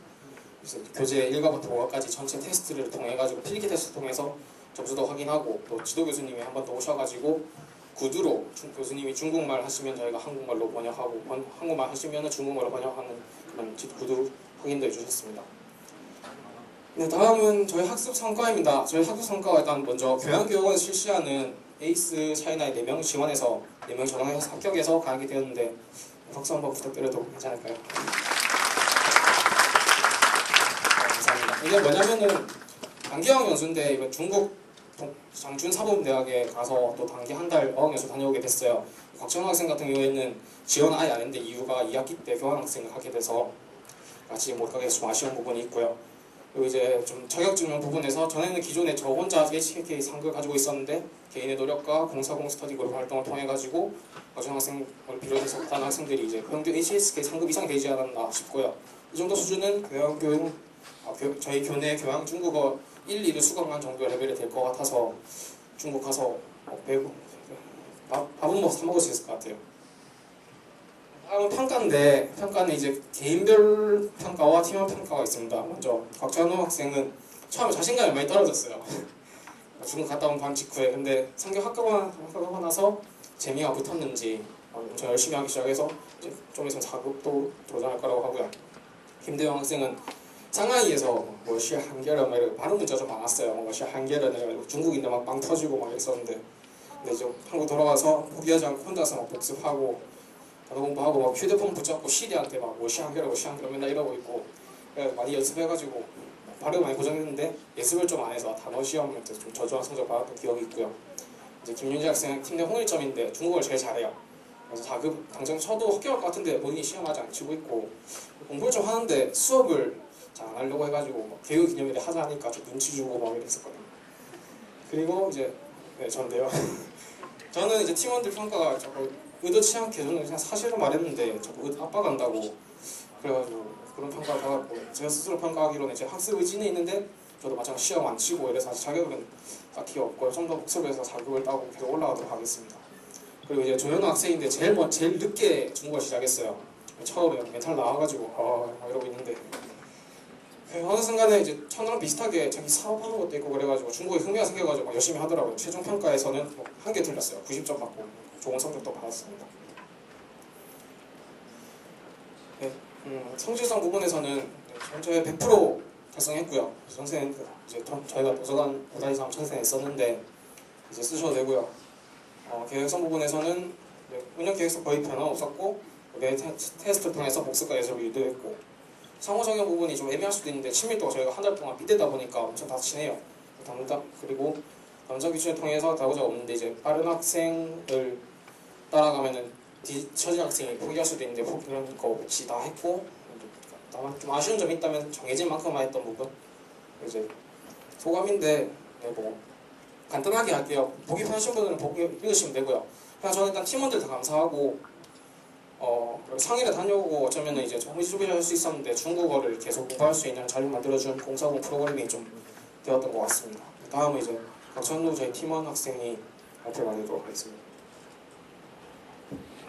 교재 1과부터 5과까지 전체 테스트를 통해 가지고 필기 테스트 통해서 점수도 확인하고 또 지도 교수님이 한 번 더 오셔가지고 구두로 교수님이 중국말 하시면 저희가 한국말로 번역하고 한국말 하시면 중국말로 번역하는 그런 구두 확인도 해주셨습니다. 네, 다음은 저희 학습 성과입니다. 저희 학습 성과가 일단 먼저 교양교육원 실시하는 에이스 차이나의 4명 지원해서 4명 전형해서 합격해서 가게 되었는데 박수 한번 부탁드려도 괜찮을까요? 네, 감사합니다. 이게 뭐냐면은 단기어학 연수인데 이거 중국 장춘사범대학에 가서 또 단기 한 달 어학연수 다녀오게 됐어요. 곽정호 학생 같은 경우에는 지원 아예 안 했는데 이유가 2학기 때 교환학생을 하게 돼서 같이 못 가게 해서 좀 아쉬운 부분이 있고요. 그리고 이제 좀 자격증명 부분에서 전에는 기존에 저 혼자 HKK 상급을 가지고 있었는데 개인의 노력과 040 스터디 그룹 활동을 통해 가지고 곽정호 학생을 비롯해서 다른 학생들이 이제 평균 HSK 상급 이상 되지 않았나 싶고요. 이 정도 수준은 저희 교내 교양 중국어 1, 2를 수강한 정도 레벨이 될 것 같아서 중국 가서 배우고 밥은 사 먹을 수 있을 것 같아요. 다음은 평가인데 평가는 이제 개인별 평가와 팀별 평가가 있습니다. 먼저 곽찬호 학생은 처음에 자신감이 많이 떨어졌어요. 중국 갔다 온 방 직후에. 근데 성적 합격하고 나서 재미가 붙었는지 엄청 열심히 하기 시작해서 이제 좀 있으면 4급도 도전할 거라고 하고요. 김대영 학생은 상하이에서 뭐시 한겨레 막 이렇게 발음 문자 좀 많았어요. 뭐시 한겨레 해가지고 중국인들 막 빵 터지고 막 이랬었는데 근데 이제 한국 돌아가서 포기하지 않고 혼자서 막 복습하고 단어 공부하고 막 휴대폰 붙잡고 시리한테 막 뭐시 한겨레 맨날 이러고 있고 많이 연습해가지고 발음 많이 고정했는데 예습을 좀 안 해서 단어 시험 때 좀 저조한 성적 받았던 기억이 있고요. 이제 김윤지 학생 팀 내 홍일점인데 중국어를 제일 잘해요. 그래서 4급 당장 쳐도 합격할 것 같은데 본인이 시험 아직 안 치고 있고 공부를 좀 하는데 수업을 잘 안 하려고 해가지고 막 개교 기념일에 하자 하니까 좀 눈치 주고 막 이랬었거든요. 그리고 이제 전데요. 저는 이제 팀원들 평가가 자꾸 의도치 않게 저는 그냥 사실을 말했는데 자꾸 압박한다고 그래가지고 그런 평가를 받았고 제가 스스로 평가하기로는 제 학습 의지는 있는데 저도 마찬가지 시험 안 치고 이래서 아직 자격은 딱히 없고 좀 더 복습해서 4급을 따고 계속 올라가도록 하겠습니다. 그리고 이제 조현우 학생인데 제일 늦게 중국어 시작했어요. 처음에 멘탈 나와가지고 이러고 있는데 어느 순간에 이제 천우랑 비슷하게 자기 사업하는 것도 있고 그래가지고 중국에 흥미가 생겨가지고 막 열심히 하더라고요. 최종 평가에서는 한 개 틀렸어요. 90점 받고 좋은 성적도 받았습니다. 네, 성질성 부분에서는 전체 100% 달성했고요. 선생님 이제 저희가 도서관 보다이상 천생했었는데 이제 쓰셔도 되고요. 계획성 부분에서는 운영 계획서 거의 변화 없었고 매 테스트 통해서 복습과 예습을 유도했고 상호작용 부분이 좀 애매할 수도 있는데 친밀도가 저희가 한 달 동안 빗대다 보니까 엄청 다 친해요. 그리고 감정 기준을 통해서 다고자 없는데 이제 빠른 학생을 따라가면은 뒤처진 학생이 포기할 수도 있는데 그런 거 없이 다 했고 다만 좀 아쉬운 점이 있다면 정해진 만큼만 했던 부분 이제 소감인데 뭐 간단하게 할게요. 보기 편하신 분들은 보기 읽으시면 되고요. 그냥 저는 일단 팀원들 다 감사하고 상의를 다녀오고 어쩌면 이제 정리수비를 할 수 있었는데 중국어를 계속 공부할 수 있는 자료 만들어준 공사공 프로그램이 좀 되었던 것 같습니다. 다음은 이제 박천우 저희 팀원 학생이 발표 받도록 하겠습니다.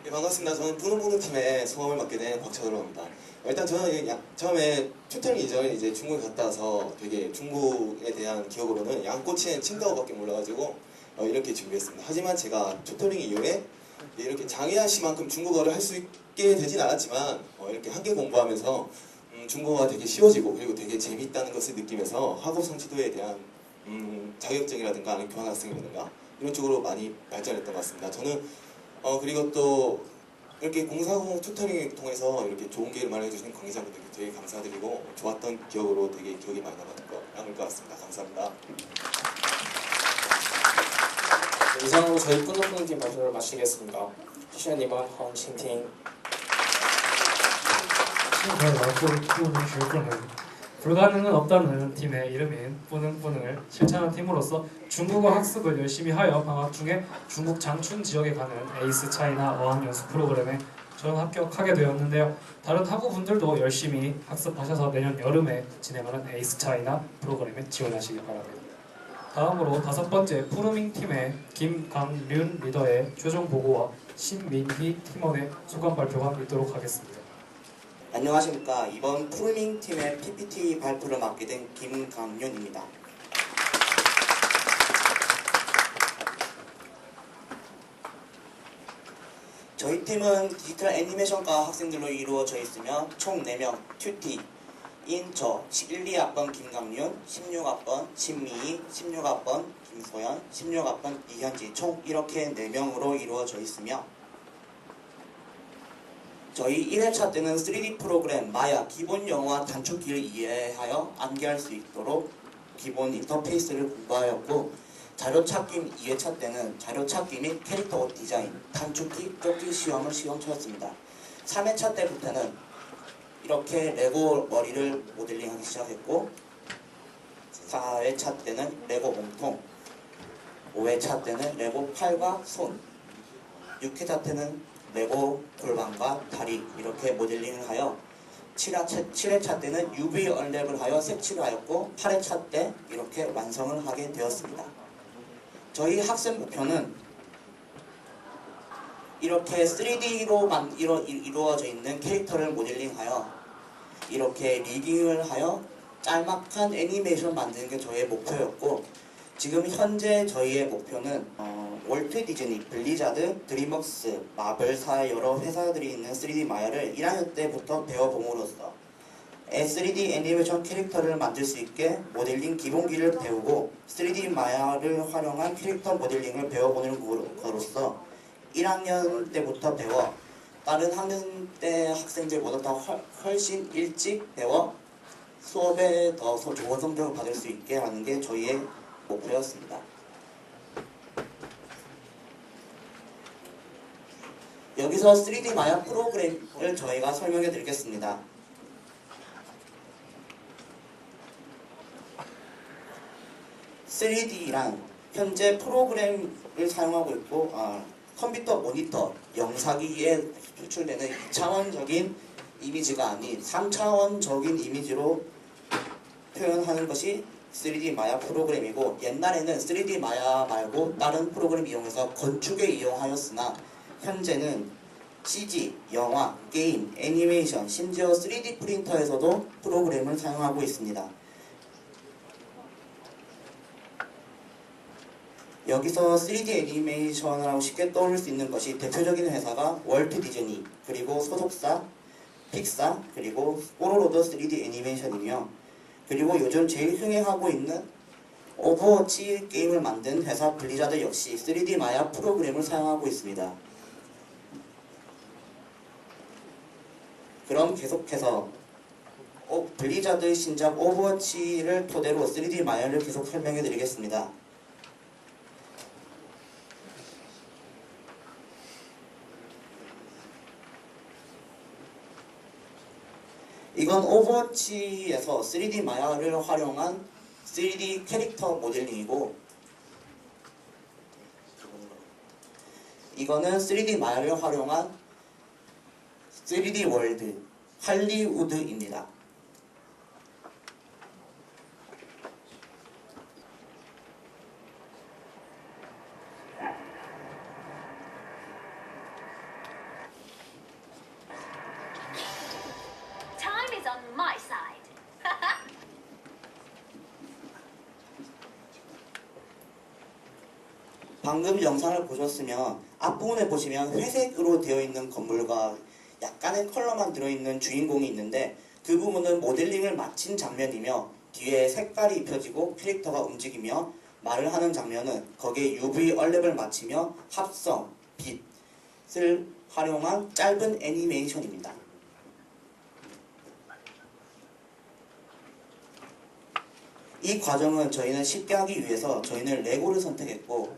네, 반갑습니다. 저는 부노부노 팀의 소감을 맡게 된 박찬우입니다. 일단 저는 처음에 튜터링 이전에 이제 중국에 갔다 와서 되게 중국에 대한 기억으로는 양꼬치엔 칭다오밖에 몰라가지고 이렇게 준비했습니다. 하지만 제가 튜터링 이후에 이렇게 장애한 씨만큼 중국어를 할 수 있게 되진 않았지만 이렇게 함께 공부하면서 중국어가 되게 쉬워지고 그리고 되게 재밌다는 것을 느끼면서 학업 성취도에 대한 자격증이라든가 아니면 교환학생이라든가 이런 쪽으로 많이 발전했던 것 같습니다. 저는 그리고 또 이렇게 공사공 튜터링을 통해서 이렇게 좋은 기회를 마련해주신 관계자분들께 되게 감사드리고 좋았던 기억으로 되게 기억이 많이 남을 것 같습니다. 감사합니다. 이상으로 저희 뿌노뿌노팀 발표를 마치겠습니다. 谢谢你们很倾听。 불가능은 없다는 팀의 이름인 뿌능뿌능을 실천한 팀으로서 중국어 학습을 열심히 하여 방학 중에 중국 장춘 지역에 가는 에이스 차이나 어학연수 프로그램에 저는 합격하게 되었는데요. 다른 학우분들도 열심히 학습하셔서 내년 여름에 진행하는 에이스 차이나 프로그램에 지원하시기 바랍니다. 다음으로 5번째 푸르밍 팀의 김강륜 리더의 최종 보고와 신민희 팀원의 소감 발표가 있도록 하겠습니다. 안녕하십니까. 이번 푸르밍 팀의 PPT 발표를 맡게 된 김강윤입니다. 저희 팀은 디지털 애니메이션과 학생들로 이루어져 있으며 총 4명 튜티인 저 1, 2학번 김강윤, 16학번 신미희, 16학번 김소연, 16학번 이현지 총 이렇게 4명으로 이루어져 있으며 저희 1회차 때는 3D 프로그램 마야 기본 영어와 단축키를 이해하여 암기할 수 있도록 기본 인터페이스를 공부하였고 자료찾기 2회차 때는 자료찾기 및 캐릭터 디자인, 단축키, 쪽지 시험을 시험쳤습니다. 3회차 때부터는 이렇게 레고 머리를 모델링하기 시작했고 4회차 때는 레고 몸통, 5회차 때는 레고 팔과 손, 6회차 때는 레고 골반과 다리 이렇게 모델링을 하여 7회차 때는 UV 얼랩을 하여 색칠을 하였고 8회차 때 이렇게 완성을 하게 되었습니다. 저희 학습 목표는 이렇게 3D로 이루어져 있는 캐릭터를 모델링하여 이렇게 리깅을 하여 짤막한 애니메이션 만드는 게 저희의 목표였고 지금 현재 저희의 목표는 월트 디즈니, 블리자드, 드림웍스, 마블사 여러 회사들이 있는 3D 마야를 1학년 때부터 배워봄으로써 3D 애니메이션 캐릭터를 만들 수 있게 모델링 기본기를 배우고 3D 마야를 활용한 캐릭터 모델링을 배워보는 거로서 1학년 때부터 배워 다른 학년 때 학생들보다 더 훨씬 일찍 배워 수업에 더 좋은 성적을 받을 수 있게 하는 게 저희의 목표였습니다. 여기서 3D 마야 프로그램을 저희가 설명해 드리겠습니다. (3D란) 현재 프로그램을 사용하고 있고 컴퓨터 모니터, 영상기에 표출되는 2차원적인 이미지가 아닌 3차원적인 이미지로 표현하는 것이 3D 마야 프로그램이고 옛날에는 3D 마야 말고 다른 프로그램 이용해서 건축에 이용하였으나 현재는 CG, 영화, 게임, 애니메이션, 심지어 3D 프린터에서도 프로그램을 사용하고 있습니다. 여기서 3D 애니메이션이라고 쉽게 떠올릴 수 있는 것이 대표적인 회사가 월트 디즈니, 그리고 소속사 픽사, 그리고 뽀로로도 3D 애니메이션이며, 그리고 요즘 제일 흥행하고 있는 오버워치 게임을 만든 회사 블리자드 역시 3D 마야 프로그램을 사용하고 있습니다. 그럼 계속해서 블리자드 신작 오버워치를 토대로 3D 마야를 계속 설명해 드리겠습니다. 이건 오버워치에서 3D 마야를 활용한 3D 캐릭터 모델링이고, 이거는 3D 마야를 활용한 3D 월드 할리우드입니다. Time is on my side. 방금 영상을 보셨으면 앞부분에 보시면 회색으로 되어 있는 건물과 약간의 컬러만 들어있는 주인공이 있는데, 그 부분은 모델링을 마친 장면이며 뒤에 색깔이 입혀지고 캐릭터가 움직이며 말을 하는 장면은 거기에 UV 얼랩을 맞추며 합성, 빛을 활용한 짧은 애니메이션입니다. 이 과정은 저희는 쉽게 하기 위해서 저희는 레고를 선택했고,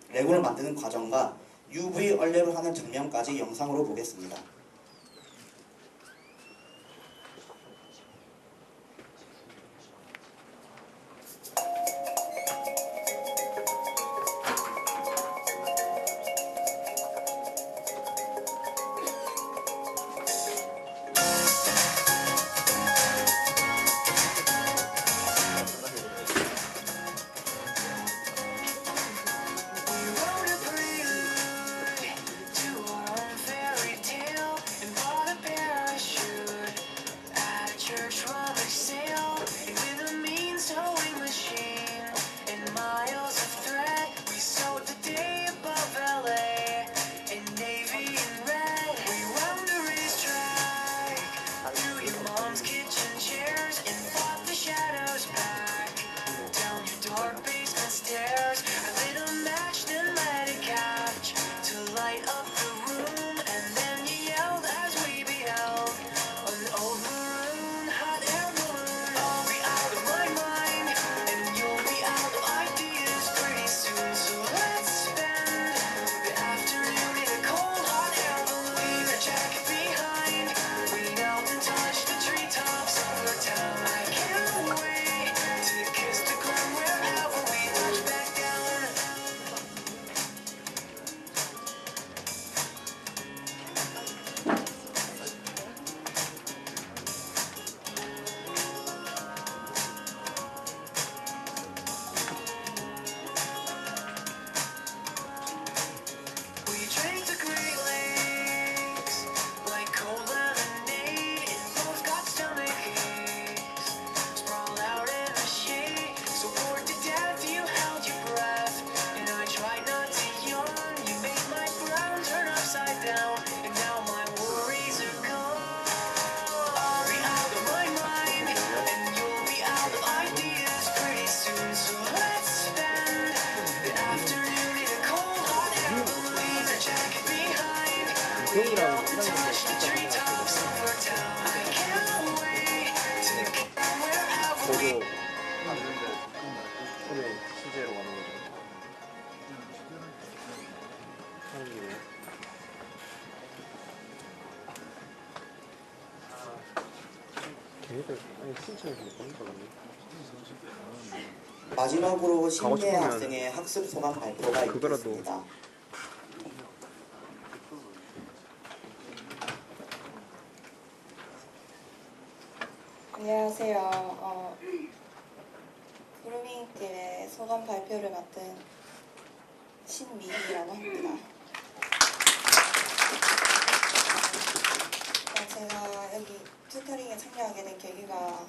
레고를 만드는 과정과 UV 얼랩을 하는 장면까지 영상으로 보겠습니다. 형이랑 1학년 저도 갔는데 오늘 실제로 가는 거죠. 하는 길에. 걔네들 아니 신청해서 못 가는 거거든요. 마지막으로 신예 학생의 학습 소감 발표가 있겠습니다. 안녕하세요. 구루밍팀의 소감 발표를 맡은 신미희라고 합니다. 제가 여기 튜터링에 참여하게 된 계기가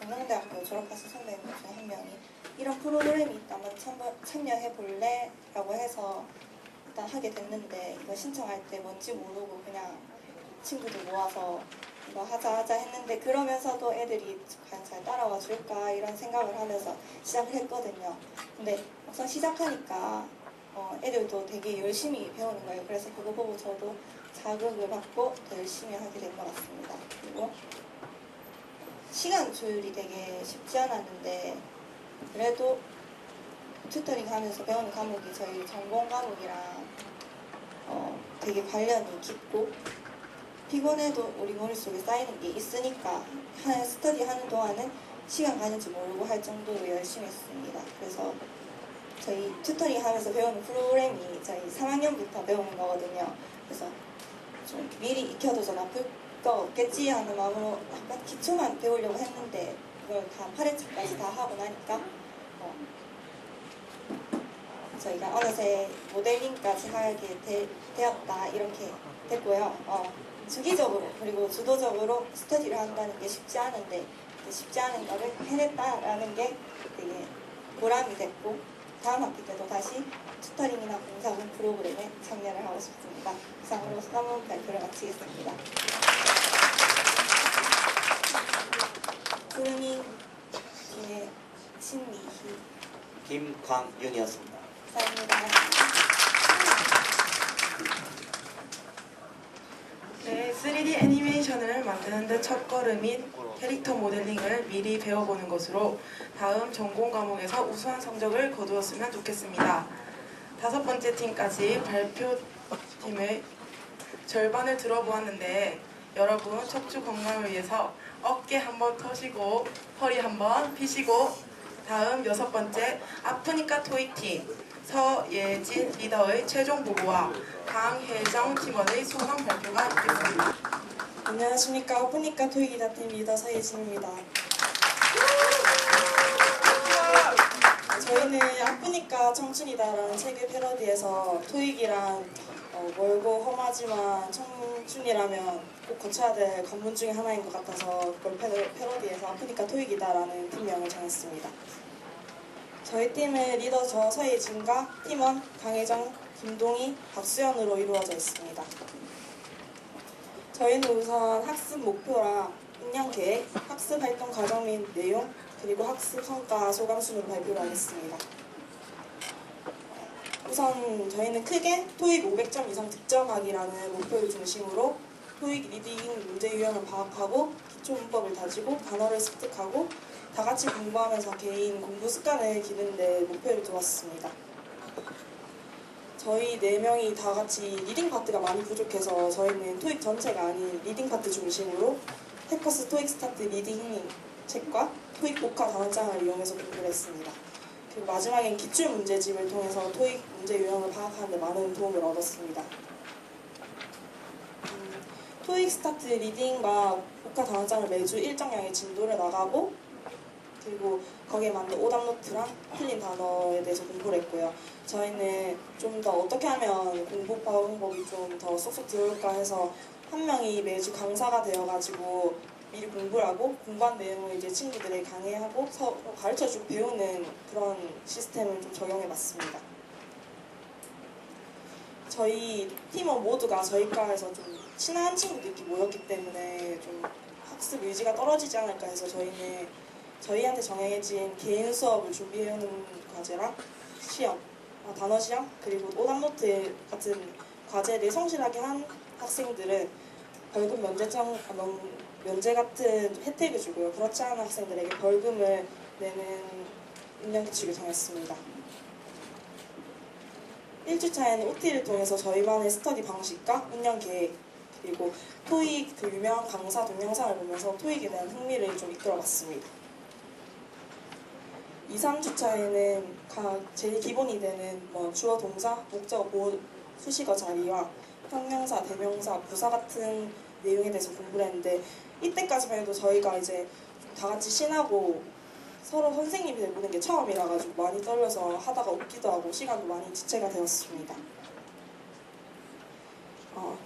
동명대학교 졸업하신 선배님 중에 한 명이 이런 프로그램이 있다면 참여해 볼래? 라고 해서 일단 하게 됐는데 이거 신청할 때 뭔지 모르고 그냥 친구들 모아서 이거 하자 했는데 그러면서도 애들이 과연 잘 따라와 줄까 이런 생각을 하면서 시작을 했거든요. 근데 막상 시작하니까 애들도 되게 열심히 배우는 거예요. 그래서 그거 보고 저도 자극을 받고 더 열심히 하게 된 것 같습니다. 그리고 시간 조율이 되게 쉽지 않았는데 그래도 튜터링 하면서 배우는 과목이 저희 전공 과목이랑 되게 관련이 깊고 피곤해도 우리 머릿속에 쌓이는 게 있으니까 스터디 하는 동안은 시간 가는지 모르고 할 정도로 열심히 했습니다. 그래서 저희 튜터링 하면서 배우는 프로그램이 저희 3학년부터 배우는 거거든요. 그래서 좀 미리 익혀둬서 나쁠 거 없겠지 하는 마음으로 약간 기초만 배우려고 했는데 그걸 다 8회차까지 다 하고 나니까 저희가 어느새 모델링까지 하게 되었다 이렇게 됐고요. 주기적으로 그리고 주도적으로 스터디를 한다는 게 쉽지 않은데 쉽지 않은 거를 해냈다라는 게 되게 보람이 됐고 다음 학기 때도 다시 튜터링이나 공사군 프로그램에 참여를 하고 싶습니다. 이상으로 소감 발표를 마치겠습니다. 구루밍 팀의 신미희 김광윤이었습니다. 감사합니다. 네, 3D 애니메이션을 만드는 데 첫걸음인 캐릭터 모델링을 미리 배워보는 것으로 다음 전공 과목에서 우수한 성적을 거두었으면 좋겠습니다. 5번째 팀까지 발표팀의 절반을 들어보았는데 여러분 척추 건강을 위해서 어깨 한번 펴시고 허리 한번 펴시고 다음 6번째 아프니까 토익팀 서예진 리더의 최종 보고와 강혜정 팀원의 소감 발표가 있겠습니다. 안녕하십니까. 아프니까 토익이다 팀 리더 서예진입니다. 저희는 아프니까 청춘이다라는 책의 패러디에서 토익이란 멀고 험하지만 청춘이라면 꼭 거쳐야 될 관문 중에 하나인 것 같아서 그걸 패러디해서 아프니까 토익이다라는 팀명을 정했습니다. 저희 팀의 리더 저 서예진과 팀원 강혜정, 김동희, 박수연으로 이루어져 있습니다. 저희는 우선 학습 목표랑 학년 계획, 학습 활동 과정 및 내용, 그리고 학습 성과 소감 순으로 발표를 하겠습니다. 우선 저희는 크게 토익 500점 이상 득점하기라는 목표를 중심으로 토익 리딩 문제 유형을 파악하고 기초 문법을 다지고 단어를 습득하고 다 같이 공부하면서 개인 공부 습관을 기르는 데 목표를 두었습니다. 저희 4명이 다 같이 리딩 파트가 많이 부족해서 저희는 토익 전체가 아닌 리딩 파트 중심으로 해커스 토익 스타트 리딩 책과 토익 복화 단원장을 이용해서 공부를 했습니다. 그리고 마지막엔 기출 문제집을 통해서 토익 문제 유형을 파악하는 데 많은 도움을 얻었습니다. 토익 스타트 리딩과 복화 단원장을 매주 일정량의 진도를 나가고 그리고 거기에 맞는 오답 노트랑 틀린 단어에 대해서 공부를 했고요. 저희는 좀 더 어떻게 하면 공부 방법이 좀 더 쏙쏙 들어올까 해서 한 명이 매주 강사가 되어가지고 미리 공부를 하고 공부한 내용을 이제 친구들에게 강의하고 서로 가르쳐주고 배우는 그런 시스템을 좀 적용해봤습니다. 저희 팀원 모두가 저희 과에서 좀 친한 친구들끼리 모였기 때문에 좀 학습 의지가 떨어지지 않을까 해서 저희는 저희한테 정해진 개인 수업을 준비해오는 과제랑 시험, 단어 시험, 그리고 오답노트 같은 과제를 성실하게 한 학생들은 벌금 면제 같은 혜택을 주고요. 그렇지 않은 학생들에게 벌금을 내는 운영규칙을 정했습니다. 1주차에는 OT를 통해서 저희만의 스터디 방식과 운영 계획, 그리고 토익 그 유명한 강사 동영상을 보면서 토익에 대한 흥미를 좀 이끌어봤습니다. 2, 3주차에는 제일 기본이 되는 주어, 동사, 목적어, 보호, 수식어 자리와 형용사, 대명사, 부사 같은 내용에 대해서 공부를 했는데 이때까지만 해도 저희가 이제 다 같이 신하고 서로 선생님들 보는 게 처음이라 가지고 많이 떨려서 하다가 웃기도 하고 시간도 많이 지체가 되었습니다.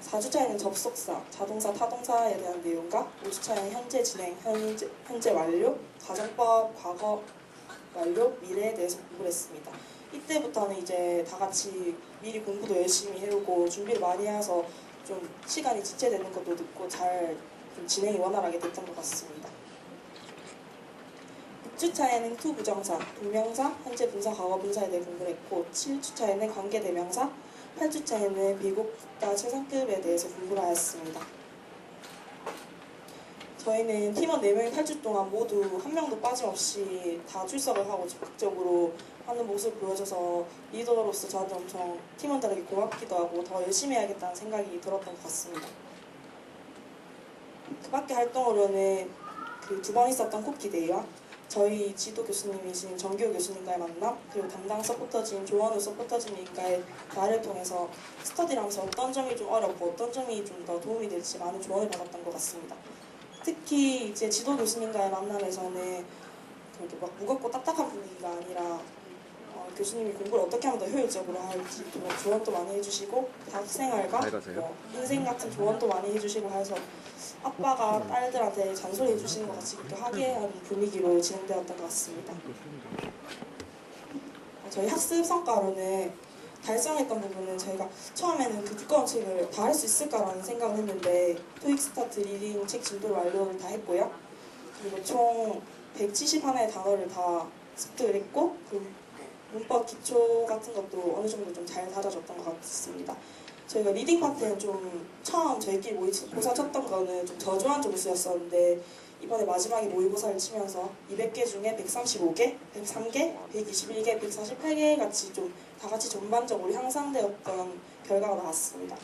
4주차에는 접속사, 자동사, 타동사에 대한 내용과 5주차에는 현재 진행, 현재 완료, 가정법, 과거 완료, 미래에 대해서 공부를 했습니다. 이때부터는 이제 다 같이 미리 공부도 열심히 해오고 준비를 많이 해서 좀 시간이 지체되는 것도 늦고 잘 좀 진행이 원활하게 됐던 것 같습니다. 6주차에는 투 부정사, 동명사, 현재 분사, 과거 분사에 대해 공부를 했고 7주차에는 관계대명사, 8주차에는 미국 국가 최상급에 대해서 공부를 하였습니다. 저희는 팀원 4명이 8주 동안 모두 한 명도 빠짐없이 다 출석을 하고 적극적으로 하는 모습을 보여줘서 리더로서 저한테 엄청 팀원들에게 고맙기도 하고 더 열심히 해야겠다는 생각이 들었던 것 같습니다. 그 밖에 활동으로는 그 2번 있었던 쿠키데이와 저희 지도 교수님이신 정규호 교수님과의 만남, 그리고 담당 서포터진 조원우 서포터진님과의 대화를 통해서 스터디를 하면서 어떤 점이 좀 어렵고 어떤 점이 좀 더 도움이 될지 많은 조언을 받았던 것 같습니다. 특히 이제 지도 교수님과의 만남에서는 그렇게 막 무겁고 딱딱한 분위기가 아니라 교수님이 공부를 어떻게 하면 더 효율적으로 할지 조언도 많이 해주시고 대학생활과 인생 같은 조언도 많이 해주시고 해서 아빠가 딸들한테 잔소리 해주시는 것 같이 그렇게 화기애애한 분위기로 진행되었던 것 같습니다. 저희 학습 성과로는 달성했던 부분은 저희가 처음에는 그 두꺼운 책을 다 할 수 있을까라는 생각을 했는데 토익 스타트 리딩 책 진도를 완료를 다 했고요. 그리고 총 171의 단어를 다 습득을 했고 그 문법 기초 같은 것도 어느 정도 좀 잘 다져졌던 것 같습니다. 저희가 리딩 파트는 좀 처음 저희끼리 모의고사 쳤던 거는 좀 저조한 점수였었는데 이번에 마지막에 모의고사를 치면서 200개 중에 135개, 103개, 121개, 148개 같이 좀 다 같이 전반적으로 향상되었던 결과가 나왔습니다.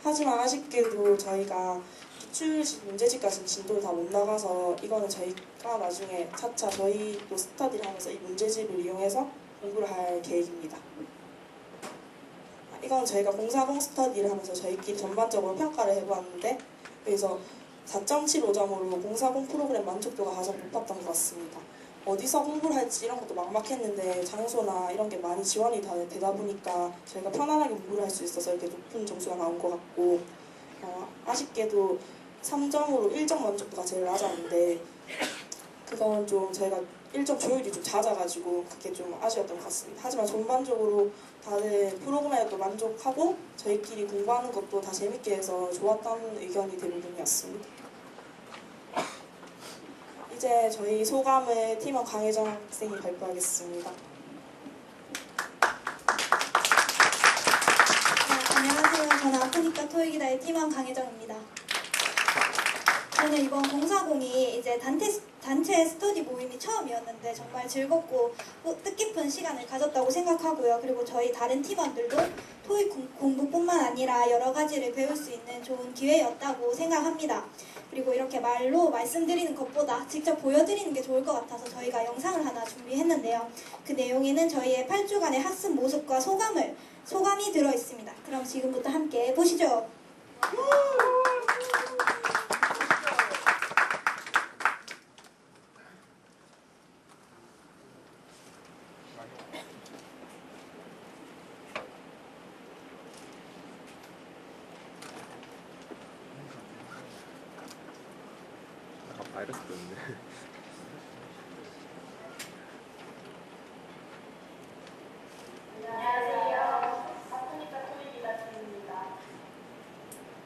하지만 아쉽게도 저희가 기출 문제집까지 진도를 다 못 나가서 이거는 저희가 나중에 차차 저희도 스터디를 하면서 이 문제집을 이용해서 공부를 할 계획입니다. 이건 저희가 040 스터디를 하면서 저희끼리 전반적으로 평가를 해보았는데 그래서 4.75점으로 040 프로그램 만족도가 가장 높았던 것 같습니다. 어디서 공부를 할지 이런 것도 막막했는데 장소나 이런 게 많이 지원이 되다 보니까 저희가 편안하게 공부를 할 수 있어서 이렇게 높은 점수가 나온 것 같고 아쉽게도 3점으로 1점 만족도가 제일 낮았는데 그건 좀 저희가 일정 조율이 좀 잦아가지고 그게 좀 아쉬웠던 것 같습니다. 하지만 전반적으로 다들 프로그램에도 만족하고 저희끼리 공부하는 것도 다 재밌게 해서 좋았다는 의견이 대부분이었습니다. 이제 저희 소감을 팀원 강혜정 학생이 발표하겠습니다. 안녕하세요. 저는 아프니까 토익이다의 팀원 강혜정입니다. 저는 이번 040이 이제 단체 스터디 모임이 처음이었는데 정말 즐겁고 뜻깊은 시간을 가졌다고 생각하고요. 그리고 저희 다른 팀원들도 토익 공부뿐만 아니라 여러 가지를 배울 수 있는 좋은 기회였다고 생각합니다. 그리고 이렇게 말로 말씀드리는 것보다 직접 보여드리는 게 좋을 것 같아서 저희가 영상을 하나 준비했는데요. 그 내용에는 저희의 8주간의 학습 모습과 소감이 들어있습니다. 그럼 지금부터 함께 보시죠. 바이러스 때문에. 안녕하세요. 아프니까 토익이다 팀입니다.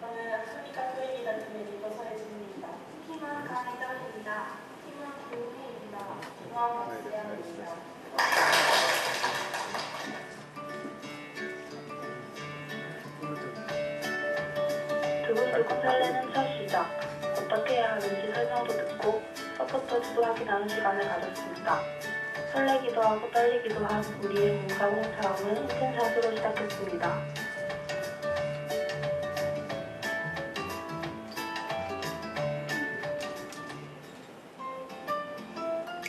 저는 아프니까 토익이다 팀의 리더 서혜진입니다. 팀원 강혜정입니다. 팀원 김우희입니다. 중앙 박수영입니다. 두 분 듣고 설레는 첫 시작. 어떻게 해야 하는지 설명도 듣고 서포터 지도하기 나눈 시간을 가졌습니다. 설레기도 하고 떨리기도 한 우리의 040 체험은 인텐샷으로 시작했습니다.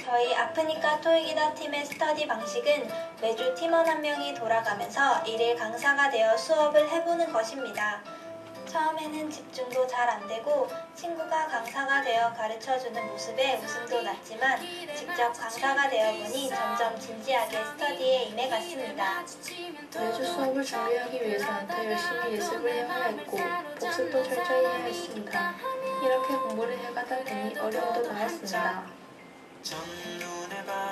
저희 아프니까 토익이다 팀의 스터디 방식은 매주 팀원 한 명이 돌아가면서 일일 강사가 되어 수업을 해보는 것입니다. 처음에는 집중도 잘 안되고 친구가 강사가 되어 가르쳐주는 모습에 웃음도 났지만 직접 강사가 되어보니 점점 진지하게 스터디에 임해갔습니다. 매주 수업을 준비하기 위해서는 더 열심히 예습을 해야 했고 복습도 철저히 해야 했습니다. 이렇게 공부를 해가다 보니 어려움도 많았습니다.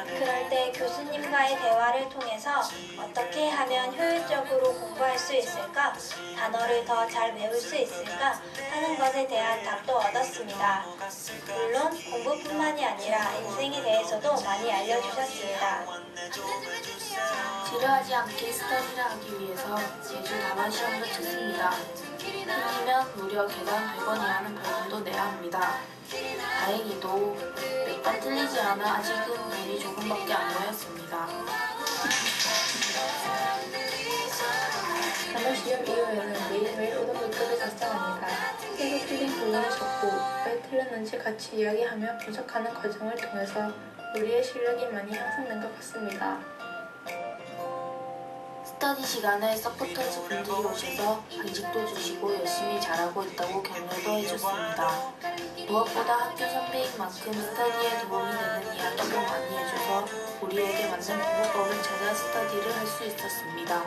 그럴 때 교수님과의 대화를 통해서 어떻게 하면 효율적으로 공부할 수 있을까, 단어를 더 잘 외울 수 있을까 하는 것에 대한 답도 얻었습니다. 물론 공부뿐만이 아니라 인생에 대해서도 많이 알려주셨습니다. 지루하지 않게 스터디를 하기 위해서 매주 단원 시험도 쳤습니다. 틀리면 무려 개당 100원이라는 벌금도 내야 합니다. 다행히도 몇 번 틀리지 않아 아직은 돈이 조금밖에 안 모였습니다. 단원 시험 이후에는 매일매일 오답노트를 작성합니다. 새로 틀린 부분을 적고 왜 틀렸는지 같이 이야기하며 분석하는 과정을 통해서 우리의 실력이 많이 향상된 것 같습니다. 스터디 시간에 서포터즈 분들이 오셔서 간식도 주시고 열심히 잘하고 있다고 격려도 해줬습니다. 무엇보다 학교 선배인 만큼 스터디에 도움이 되는 이야기도 많이 해줘서 우리에게 맞는 공부법을 찾아 스터디를 할 수 있었습니다.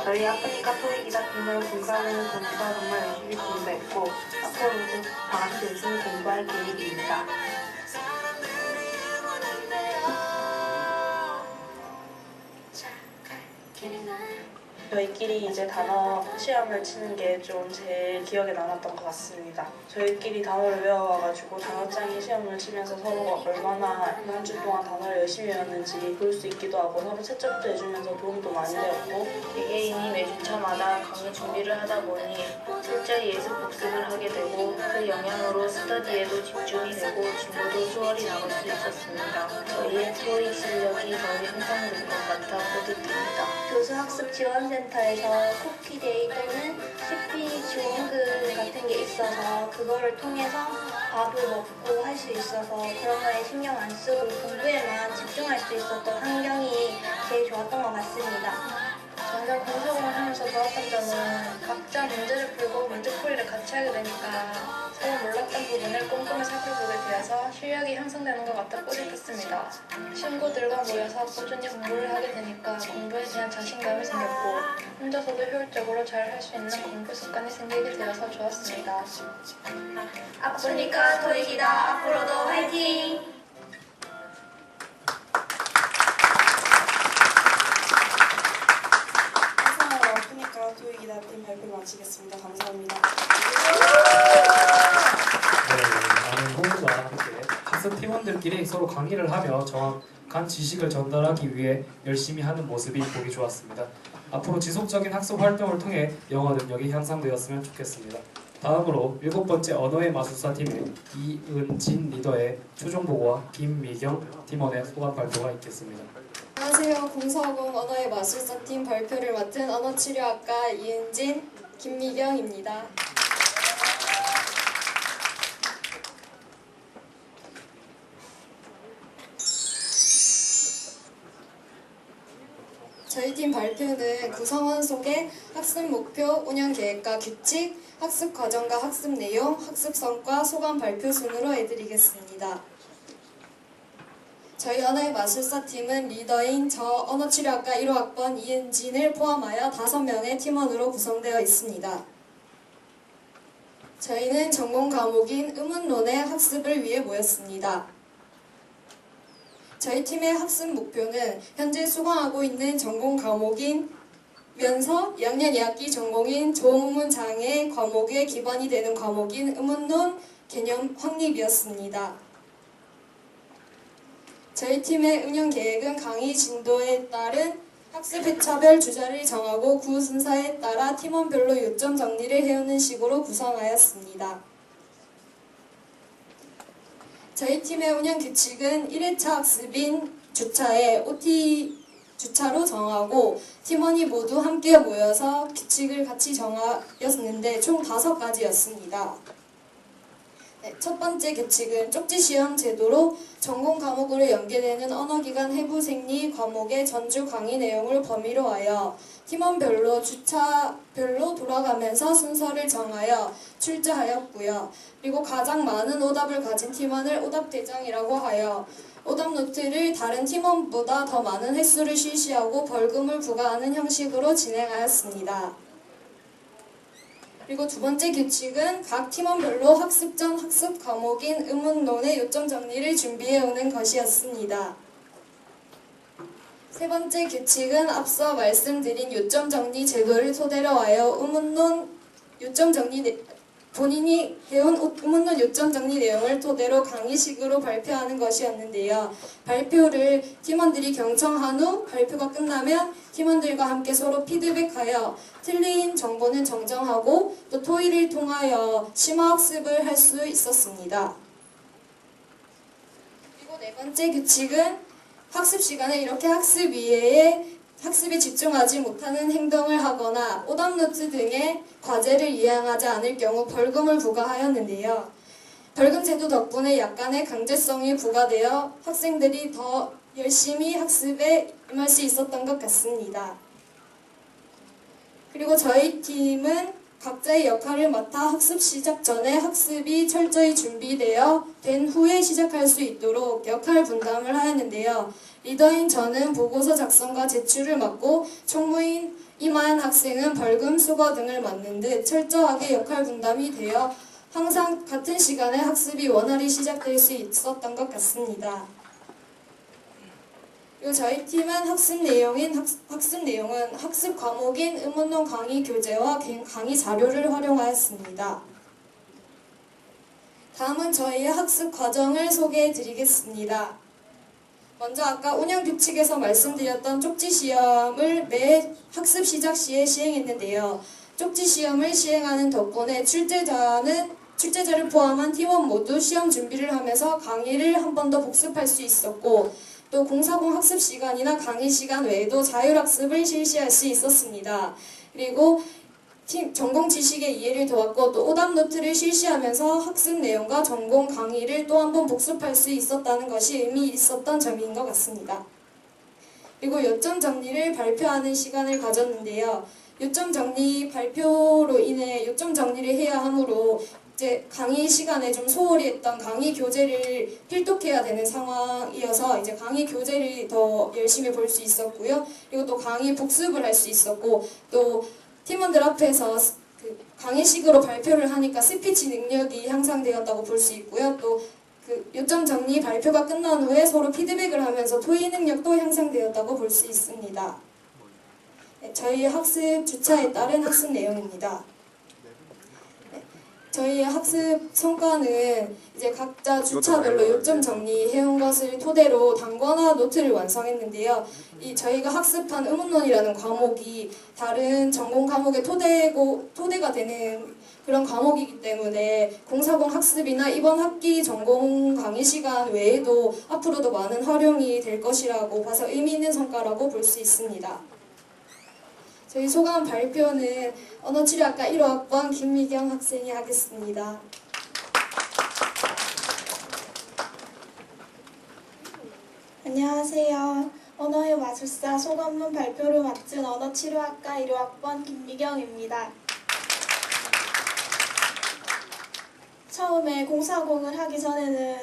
저희 아프니까 토익이다 팀을 공부하는 전체가 정말 열심히 공부했고 앞으로도 다 같이 열심히 공부할 계획입니다. 저희끼리 이제 단어 시험을 치는 게 좀 제일 기억에 남았던 것 같습니다. 저희끼리 단어를 외워와가지고 단어장애 시험을 치면서 서로가 얼마나 한 주 동안 단어를 열심히 외웠는지 볼 수 있기도 하고 서로 채점도 해주면서 도움도 많이 되었고 개개인이 매주차마다 강의 준비를 하다 보니 실제 예습 복습을 하게 되고 그 영향으로 스터디에도 집중이 되고 진도도 수월히 나갈 수 있었습니다. 저희의 토익 실력이 더 향상된 것 같아 뿌듯합니다. 교수학습지원센터에서 쿠키데이 또는 CP 지원금 같은 게 있어서 그거를 통해서 밥을 먹고 할 수 있어서 그런 거에 신경 안 쓰고 공부에만 집중할 수 있었던 환경이 제일 좋았던 것 같습니다. 저는 공부를 하면서 좋았던 점은 각자 문제를 풀고 문제풀이를 같이 하게 되니까 서로 몰랐던 부분을 꼼꼼히 살펴보게 되어서 실력이 향상되는 것 같아 뿌듯했습니다. 친구들과 모여서 꾸준히 공부를 하게 되니까 공부에 대한 자신감이 생겼고 혼자서도 효율적으로 잘 할 수 있는 공부 습관이 생기게 되어서 좋았습니다. 아프니까 토익이다. 앞으로도 화이팅! 아프니까 토익이다 팀 발표 마치겠습니다. 감사합니다. 많은 호흡과 함께 학습 팀원들끼리 서로 강의를 하며 정확한 지식을 전달하기 위해 열심히 하는 모습이 보기 좋았습니다. 앞으로 지속적인 학습 활동을 통해 영어 능력이 향상되었으면 좋겠습니다. 다음으로 7번째 언어의 마술사 팀의 이은진 리더의 최종 보고와 김미경 팀원의 소감 발표가 있겠습니다. 안녕하세요. 공서공 언어의 마술사 팀 발표를 맡은 언어치료학과 이은진, 김미경입니다. 저희 팀 발표는 구성원 소개, 학습 목표, 운영 계획과 규칙, 학습 과정과 학습 내용, 학습 성과, 소감 발표 순으로 해드리겠습니다. 저희 언어의 마술사 팀은 리더인 저 언어치료학과 1호학번 이은진을 포함하여 5명의 팀원으로 구성되어 있습니다. 저희는 전공 과목인 의문론의 학습을 위해 모였습니다. 저희 팀의 학습 목표는 현재 수강하고 있는 전공 과목인 면서 2학년 2학기 전공인 조문장애 과목의 기반이 되는 과목인 의문론 개념 확립이었습니다. 저희 팀의 운영 계획은 강의 진도에 따른 학습 회차별 주제를 정하고 그 순서에 따라 팀원별로 요점 정리를 해오는 식으로 구성하였습니다. 저희 팀의 운영 규칙은 1회차 학습인 주차에 OT 주차로 정하고 팀원이 모두 함께 모여서 규칙을 같이 정하였는데 총 5가지였습니다. 네, 첫 번째 규칙은 쪽지 시험 제도로 전공 과목으로 연계되는 언어기관 해부생리 과목의 전주 강의 내용을 범위로 하여 팀원별로 주차별로 돌아가면서 순서를 정하여 출제하였고요. 그리고 가장 많은 오답을 가진 팀원을 오답대장이라고 하여 오답 노트를 다른 팀원보다 더 많은 횟수를 실시하고 벌금을 부과하는 형식으로 진행하였습니다. 그리고 두 번째 규칙은 각 팀원별로 학습 전 학습 과목인 의문론의 요점 정리를 준비해오는 것이었습니다. 세 번째 규칙은 앞서 말씀드린 요점 정리 제도를 토대로 하여 의문론 요점 정리 본인이 해온 의문론 요점 정리 내용을 토대로 강의식으로 발표하는 것이었는데요. 발표를 팀원들이 경청한 후 발표가 끝나면 팀원들과 함께 서로 피드백하여 틀린 정보는 정정하고 또 토의를 통하여 심화학습을 할 수 있었습니다. 그리고 네 번째 규칙은 학습 시간에 이렇게 학습 이외에 학습에 집중하지 못하는 행동을 하거나 오답노트 등의 과제를 이행하지 않을 경우 벌금을 부과하였는데요. 벌금 제도 덕분에 약간의 강제성이 부과되어 학생들이 더 열심히 학습에 임할 수 있었던 것 같습니다. 그리고 저희 팀은 각자의 역할을 맡아 학습 시작 전에 학습이 철저히 준비되어 된 후에 시작할 수 있도록 역할 분담을 하였는데요. 리더인 저는 보고서 작성과 제출을 맡고 총무인 이마연 학생은 벌금 수거 등을 맡는 듯 철저하게 역할 분담이 되어 항상 같은 시간에 학습이 원활히 시작될 수 있었던 것 같습니다. 그리고 저희 팀은 학습 내용은 학습 과목인 의문론 강의 교재와 강의 자료를 활용하였습니다. 다음은 저희의 학습 과정을 소개해 드리겠습니다. 먼저 아까 운영 규칙에서 말씀드렸던 쪽지 시험을 매 학습 시작 시에 시행했는데요. 쪽지 시험을 시행하는 덕분에 출제자를 포함한 팀원 모두 시험 준비를 하면서 강의를 한 번 더 복습할 수 있었고 또 공사공 학습 시간이나 강의 시간 외에도 자율학습을 실시할 수 있었습니다. 그리고 전공 지식의 이해를 도왔고 또 오답 노트를 실시하면서 학습 내용과 전공 강의를 또 한 번 복습할 수 있었다는 것이 의미 있었던 점인 것 같습니다. 그리고 요점 정리를 발표하는 시간을 가졌는데요. 요점 정리 발표로 인해 요점 정리를 해야 하므로 이제 강의 시간에 좀 소홀히 했던 강의 교재를 필독해야 되는 상황이어서 이제 강의 교재를 더 열심히 볼 수 있었고요. 그리고 또 강의 복습을 할 수 있었고 또 팀원들 앞에서 강의식으로 발표를 하니까 스피치 능력이 향상되었다고 볼 수 있고요. 또 그 요점 정리 발표가 끝난 후에 서로 피드백을 하면서 토의 능력도 향상되었다고 볼 수 있습니다. 네, 저희 학습 주차에 따른 학습 내용입니다. 저희의 학습 성과는 이제 각자 주차별로 요점 정리해온 것을 토대로 단권화 노트를 완성했는데요. 저희가 학습한 의문론이라는 과목이 다른 전공 과목의 토대가 되는 그런 과목이기 때문에 공사공 학습이나 이번 학기 전공 강의 시간 외에도 앞으로도 많은 활용이 될 것이라고 봐서 의미 있는 성과라고 볼 수 있습니다. 저희 소감 발표는 언어치료학과 1호학번 김미경 학생이 하겠습니다. 안녕하세요. 언어의 마술사 소감문 발표를 맡은 언어치료학과 1호학번 김미경입니다. 처음에 공사공을 하기 전에는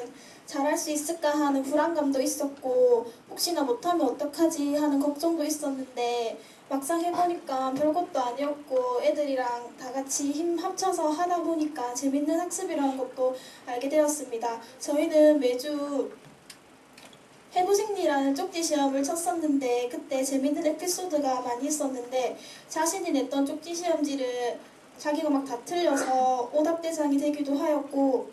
잘할 수 있을까 하는 불안감도 있었고 혹시나 못하면 어떡하지 하는 걱정도 있었는데 막상 해보니까 별것도 아니었고 애들이랑 다 같이 힘 합쳐서 하다 보니까 재밌는 학습이라는 것도 알게 되었습니다. 저희는 매주 해부생리라는 쪽지 시험을 쳤었는데 그때 재밌는 에피소드가 많이 있었는데 자신이 냈던 쪽지 시험지를 자기가 막 다 틀려서 오답대장이 되기도 하였고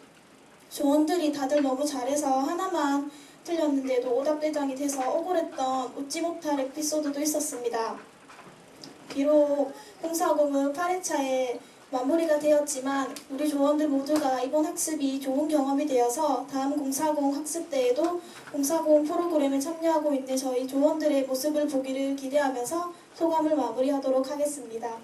조원들이 다들 너무 잘해서 하나만 틀렸는데도 오답대장이 돼서 억울했던 웃지 못할 에피소드도 있었습니다. 비록 공사공은 8회차에 마무리가 되었지만 우리 조원들 모두가 이번 학습이 좋은 경험이 되어서 다음 공사공 학습 때에도 공사공 프로그램에 참여하고 있는 저희 조원들의 모습을 보기를 기대하면서 소감을 마무리하도록 하겠습니다.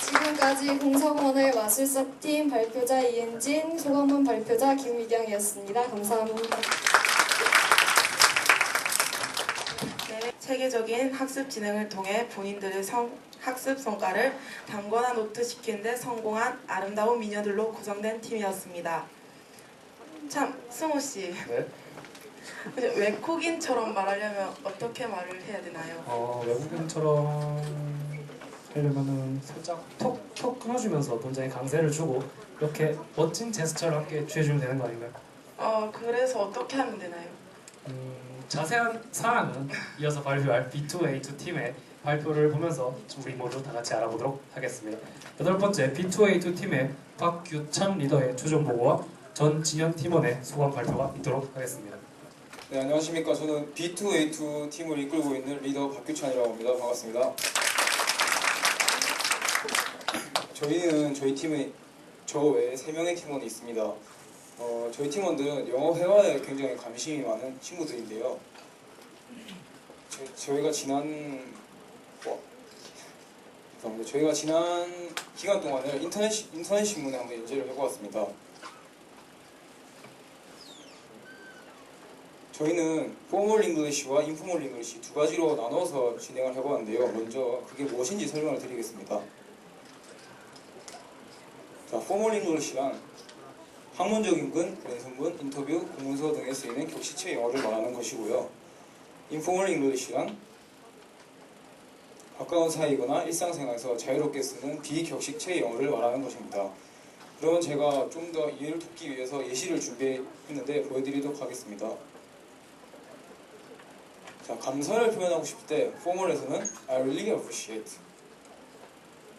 지금 지금까지 공사공원의 마술사팀 발표자 이은진, 소감원 발표자 김미경이었습니다. 감사합니다. 네, 체계적인 학습 진행을 통해 본인들의 학습 성과를 담거나 노트시키는 데 성공한 아름다운 미녀들로 구성된 팀이었습니다. 참, 승우씨. 네? 외국인처럼 말하려면 어떻게 말을 해야 되나요? 외국인처럼 하려면은 살짝 톡 끊어주면서 문장에 강세를 주고 이렇게 멋진 제스처를 함께 취해주면 되는 거 아닌가요? 그래서 어떻게 하면 되나요? 자세한 사항은 이어서 발표할 B2A2 팀의 발표를 보면서 우리 모두 다 같이 알아보도록 하겠습니다. 8번째 B2A2 팀의 박규찬 리더의 최종 보고와 전진현 팀원의 소감 발표가 있도록 하겠습니다. 네, 안녕하십니까. 저는 B2A2 팀을 이끌고 있는 리더 박규찬이라고 합니다. 반갑습니다. 저희 팀에 저 외에 3명의 팀원이 있습니다. 저희 팀원들은 영어 회화에 굉장히 관심이 많은 친구들인데요. 저희가 지난 기간 동안을 인터넷 신문에 한번 연재를 해보았습니다. 저희는 포멀 잉글리시와 인포멀 잉글리시 두 가지로 나눠서 진행을 해보았는데요. 먼저 그게 무엇인지 설명을 드리겠습니다. 자, 포멀 잉글리시란 학문적인 문, 연습문, 인터뷰, 공문서 등에 쓰이는 격식체 영어를 말하는 것이고요. 인포멀 잉글리시란 가까운 사이거나 일상생활에서 자유롭게 쓰는 비격식체 영어를 말하는 것입니다. 그러면 제가 좀 더 이해를 돕기 위해서 예시를 준비했는데 보여드리도록 하겠습니다. 자, 감사를 표현하고 싶을 때 포멀에서는 I really appreciate,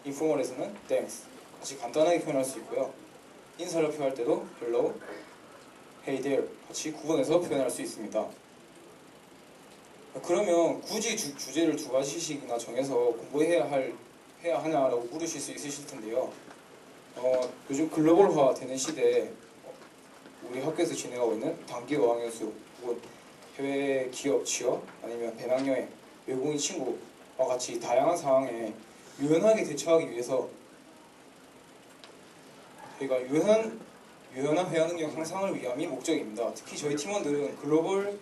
인포멀에서는 thanks 같이 간단하게 표현할 수 있고요. 인사를 표현할 때도 hello, hey there 같이 구분해서 표현할 수 있습니다. 그러면 굳이 주제를 두 가지씩이나 정해서 공부해야 하냐라고 물으실 수 있으실 텐데요. 요즘 글로벌화 되는 시대에 우리 학교에서 진행하고 있는 단기 어학연수 혹은 해외 기업 취업 아니면 배낭여행, 외국인 친구와 같이 다양한 상황에 유연하게 대처하기 위해서 저희가 유연한 회화 능력 향상을 위함이 목적입니다. 특히 저희 팀원들은 글로벌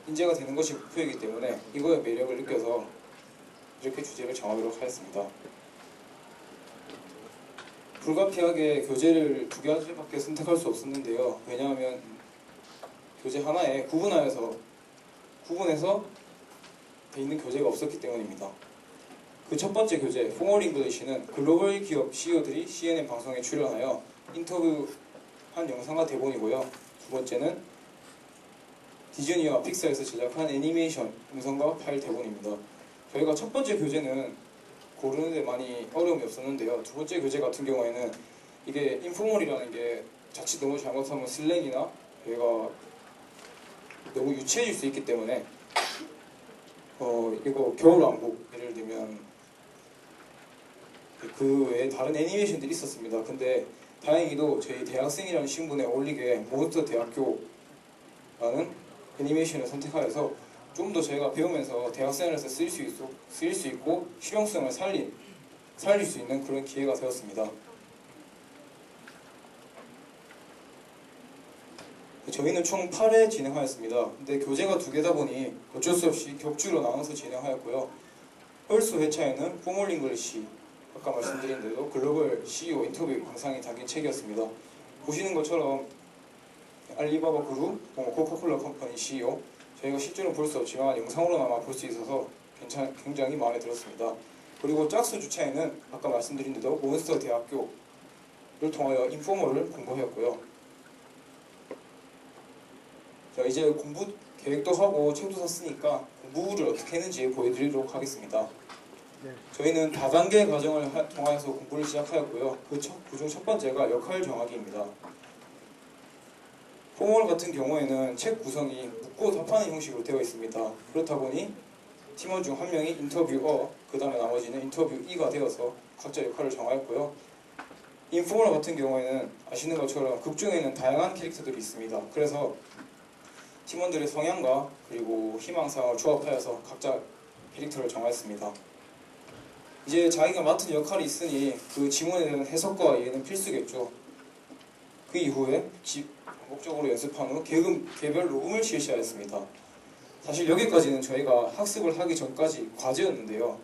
인재가 되는 것이 목표이기 때문에 이거의 매력을 느껴서 이렇게 주제를 정하도록 하였습니다. 불가피하게 교재를 2가지밖에 선택할 수 없었는데요. 왜냐하면 교재 하나에 구분해서 돼 있는 교재가 없었기 때문입니다. 그 첫 번째 교재, 포멀 잉글리시는 글로벌 기업 CEO들이 CNN 방송에 출연하여 인터뷰한 영상과 대본이고요. 두 번째는 디즈니와 픽사에서 제작한 애니메이션 음성과 파일 대본입니다. 저희가 첫 번째 교재는 고르는 데 많이 어려움이 없었는데요. 두 번째 교재 같은 경우에는 이게 인포멀이라는 게 자칫 너무 잘못하면 슬랭이나 저희가 너무 유치해질 수 있기 때문에 이거 겨울왕국 예를 들면 그 외에 다른 애니메이션들이 있었습니다. 근데 다행히도 저희 대학생이라는 신분에 어울리게 몬스터 대학교라는 애니메이션을 선택하여서 좀 더 저희가 배우면서 대학생활에서 쓰일 수 있고 실용성을 살릴 수 있는 그런 기회가 되었습니다. 저희는 총 8회 진행하였습니다. 근데 교재가 2개다 보니 어쩔 수 없이 격주로 나눠서 진행하였고요. 홀수 회차에는 포멀 잉글리시, 아까 말씀드린 대로 글로벌 CEO 인터뷰 영상이 담긴 책이었습니다. 보시는 것처럼 알리바바 그룹, 코카콜라 컴퍼니 CEO, 저희가 실제로 볼 수 없지만 영상으로나마 볼 수 있어서 굉장히 마음에 들었습니다. 그리고 짝수 주차에는 아까 말씀드린 대로 몬스터 대학교를 통하여 인포멀을 공부하였고요. 자, 이제 공부 계획도 하고 책도 샀으니까 공부를 어떻게 했는지 보여드리도록 하겠습니다. 저희는 다단계 과정을 통하여서 공부를 시작하였고요. 그중 첫 번째가 역할 정하기입니다. 포멀 같은 경우에는 책 구성이 묻고 답하는 형식으로 되어 있습니다. 그렇다 보니 팀원 중 한 명이 인터뷰어, 그 다음에 나머지는 인터뷰이가 되어서 각자 역할을 정하였고요. 인포멀 같은 경우에는 아시는 것처럼 극중에는 다양한 캐릭터들이 있습니다. 그래서 팀원들의 성향과 그리고 희망사항을 조합하여서 각자 캐릭터를 정하였습니다. 이제 자기가 맡은 역할이 있으니 그 지문에 대한 해석과 이해는 필수겠죠. 그 이후에 반복적으로 연습한 후 개별 녹음을 실시하였습니다. 사실 여기까지는 저희가 학습을 하기 전까지 과제였는데요.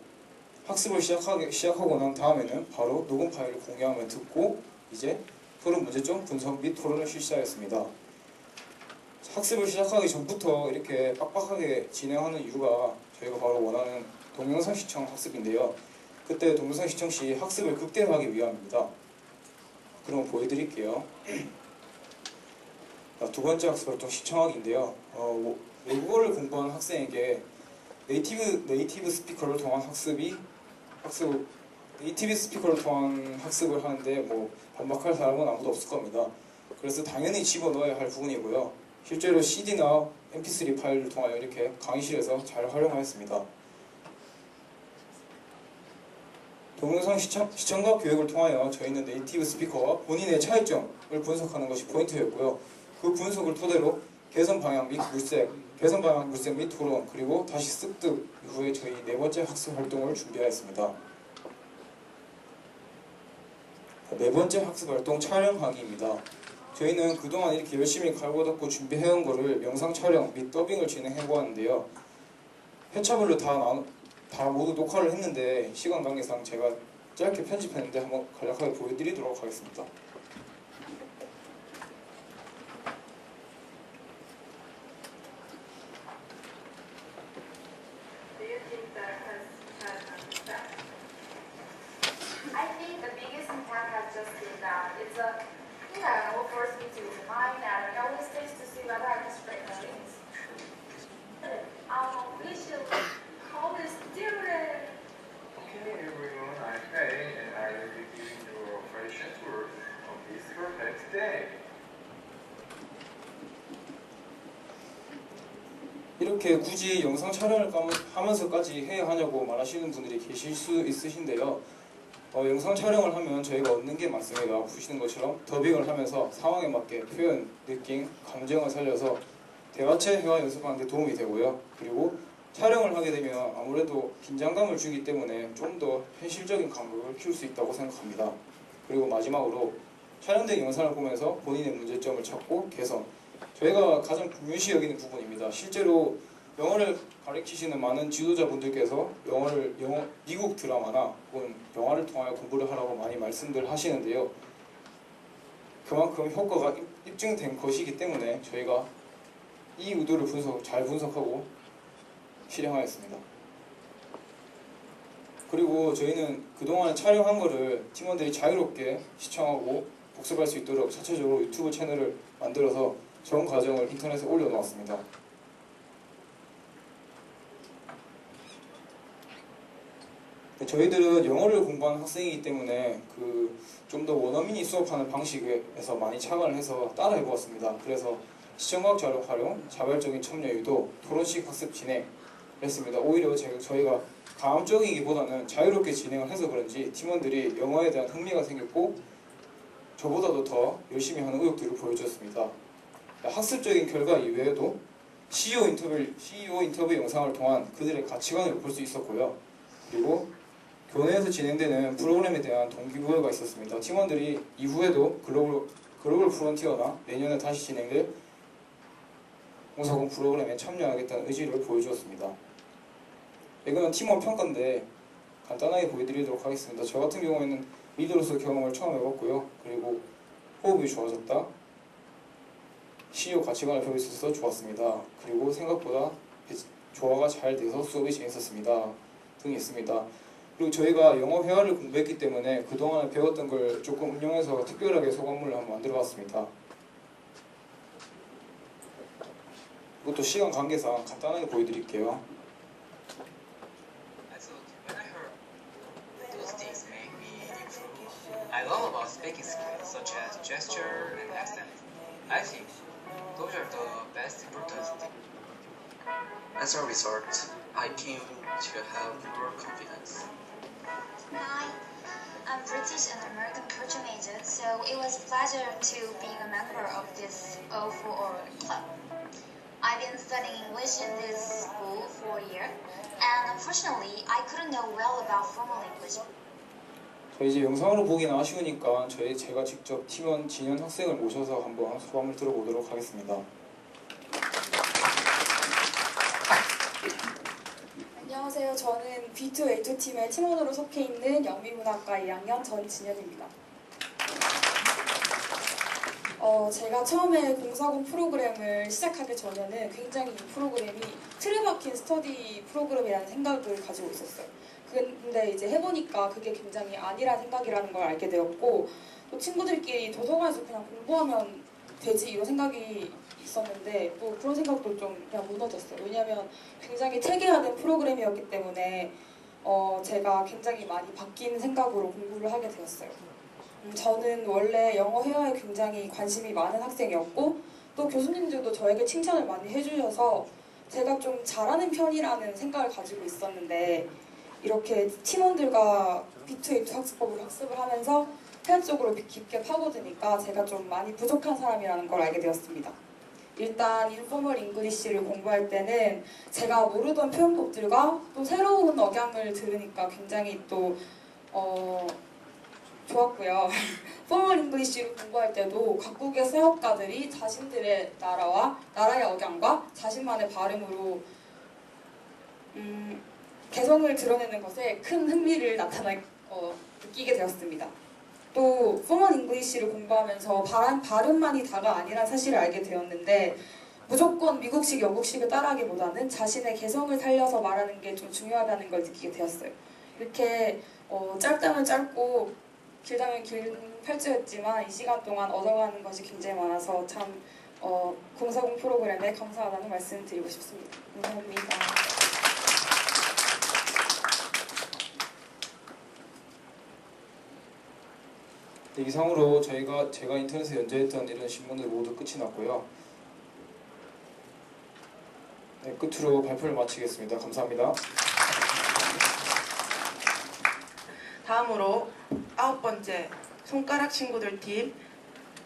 학습을 시작하고 난 다음에는 바로 녹음 파일을 공유하며 듣고 이제 토론 문제점 분석 및 토론을 실시하였습니다. 학습을 시작하기 전부터 이렇게 빡빡하게 진행하는 이유가 저희가 바로 원하는 동영상 시청 학습인데요. 그때 동영상 시청 시 학습을 극대화하기 위함입니다. 그럼 보여드릴게요. 두 번째 학습 활동 시청하기인데요. 외국어를 공부하는 학생에게 네이티브 스피커를 통한 네이티브 스피커를 통한 학습을 하는데 뭐 반박할 사람은 아무도 없을 겁니다. 그래서 당연히 집어넣어야 할 부분이고요. 실제로 CD나 MP3 파일을 통하여 이렇게 강의실에서 잘 활용하였습니다. 동영상 시청과 교육을 통하여 저희는 네이티브 스피커와 본인의 차이점을 분석하는 것이 포인트였고요. 그 분석을 토대로 개선 방향 및 물색 및 토론, 그리고 다시 습득 이후에 저희 네 번째 학습 활동을 준비하였습니다. 네 번째 학습 활동 촬영하기입니다. 저희는 그동안 이렇게 열심히 갈고닦고 준비해온 거를 영상 촬영 및 더빙을 진행해보았는데요. 회차별로 다 모두 녹화를 했는데 시간 관계상 제가 짧게 편집했는데 한번 간략하게 보여드리도록 하겠습니다. I think the biggest impact has just been that it's will force me to remind and always taste to see whether I can spread my wings. We should call this different. Okay, everyone, I'm Faye, and I will be giving you a operation tour of this perfect day. 이렇게 굳이 영상 촬영을 하면서까지 해야 하냐고 말하시는 분들이 계실 수 있으신데요. 영상 촬영을 하면 저희가 얻는 게 많습니다. 보시는 것처럼 더빙을 하면서 상황에 맞게 표현, 느낌, 감정을 살려서 대화체 회화 연습하는 데 도움이 되고요. 그리고 촬영을 하게 되면 아무래도 긴장감을 주기 때문에 좀 더 현실적인 감각을 키울 수 있다고 생각합니다. 그리고 마지막으로 촬영된 영상을 보면서 본인의 문제점을 찾고 개선. 저희가 가장 중요시 여기는 부분입니다. 실제로 영어를 가르치시는 많은 지도자분들께서 미국 드라마나 혹은 영화를 통하여 공부를 하라고 많이 말씀들 하시는데요. 그만큼 효과가 입증된 것이기 때문에 저희가 이 의도를 잘 분석하고 실행하였습니다. 그리고 저희는 그동안 촬영한 거를 팀원들이 자유롭게 시청하고 복습할 수 있도록 자체적으로 유튜브 채널을 만들어서 전 과정을 인터넷에 올려놓았습니다. 저희들은 영어를 공부하는 학생이기 때문에 좀 더 원어민이 수업하는 방식에서 많이 착안을 해서 따라 해보았습니다. 그래서 시청각 자료 활용, 자발적인 참여 유도, 토론식 학습 진행 했습니다. 오히려 저희가 강압적이기보다는 자유롭게 진행을 해서 그런지 팀원들이 영어에 대한 흥미가 생겼고 저보다도 더 열심히 하는 의욕들을 보여주었습니다. 학습적인 결과 이외에도 CEO 인터뷰 영상을 통한 그들의 가치관을 볼 수 있었고요. 그리고 교내에서 진행되는 프로그램에 대한 동기부여가 있었습니다. 팀원들이 이후에도 글로벌 프론티어나 내년에 다시 진행될 공사공 프로그램에 참여하겠다는 의지를 보여주었습니다. 이거는 팀원 평가인데 간단하게 보여드리도록 하겠습니다. 저 같은 경우에는 리더로서 경험을 처음 해봤고요. 그리고 호흡이 좋아졌다. CEO 가치관을 배울 수 있어서 좋았습니다. 그리고 생각보다 조화가 잘 돼서 수업이 재밌었습니다. 등이 있습니다. 그리고 저희가 영어 회화를 공부했기 때문에 그동안 배웠던 걸 조금 응용해서 특별하게 소감물을 한번 만들어봤습니다. 이것도 시간 관계상 간단하게 보여드릴게요. I love about speaking skills such as gesture and accent. I think those are the best important things. As a result, I came to have more confidence. Hi, I'm British and American culture major, so it was a pleasure to be a member of this O4 club. I've been so studying English in this school for a year, and unfortunately, I couldn't know well about formal English. 저희 이제 영상으로 보기는 아쉬우니까 제가 직접 팀원 진현 학생을 모셔서 한번 소감을 들어보도록 하겠습니다. 안녕하세요. 저는 B2A2 팀의 팀원으로 속해 있는 영미문학과 2학년 전진현입니다. 제가 처음에 공사공 프로그램을 시작하기 전에는 굉장히 이 프로그램이 틀에 박힌 스터디 프로그램이라는 생각을 가지고 있었어요. 근데 이제 해보니까 그게 굉장히 아니란 생각이라는 걸 알게 되었고, 또 친구들끼리 도서관에서 그냥 공부하면 되지 이런 생각이 있었는데 또 그런 생각도 좀 그냥 무너졌어요. 왜냐하면 굉장히 체계화된 프로그램이었기 때문에 제가 굉장히 많이 바뀐 생각으로 공부를 하게 되었어요. 저는 원래 영어 회화에 굉장히 관심이 많은 학생이었고, 또 교수님들도 저에게 칭찬을 많이 해주셔서 제가 좀 잘하는 편이라는 생각을 가지고 있었는데, 이렇게 팀원들과 B2A2 학습법을 학습을 하면서 회화 쪽으로 깊게 파고드니까 제가 좀 많이 부족한 사람이라는 걸 알게 되었습니다. 일단 인포멀 잉글리시를 공부할 때는 제가 모르던 표현법들과 또 새로운 억양을 들으니까 굉장히 또 좋았고요. 포멀 잉글리시를 공부할 때도 각국의 수학가들이 자신들의 나라와 나라의 억양과 자신만의 발음으로 개성을 드러내는 것에 큰 흥미를 느끼게 되었습니다. 또 포멀 잉글리시를 공부하면서 발음만이 다가 아니란 사실을 알게 되었는데, 무조건 미국식, 영국식을 따라하기보다는 자신의 개성을 살려서 말하는 게 좀 중요하다는 걸 느끼게 되었어요. 이렇게 짧다면 짧고 길다면 긴 팔찌였지만 이 시간 동안 얻어가는 것이 굉장히 많아서 참 공사공 프로그램에 감사하다는 말씀을 드리고 싶습니다. 감사합니다. 네, 이상으로 제가 인터넷에 연재했던 이런 신문들 모두 끝이 났고요. 네, 끝으로 발표를 마치겠습니다. 감사합니다. 다음으로 9번째 손가락 친구들 팀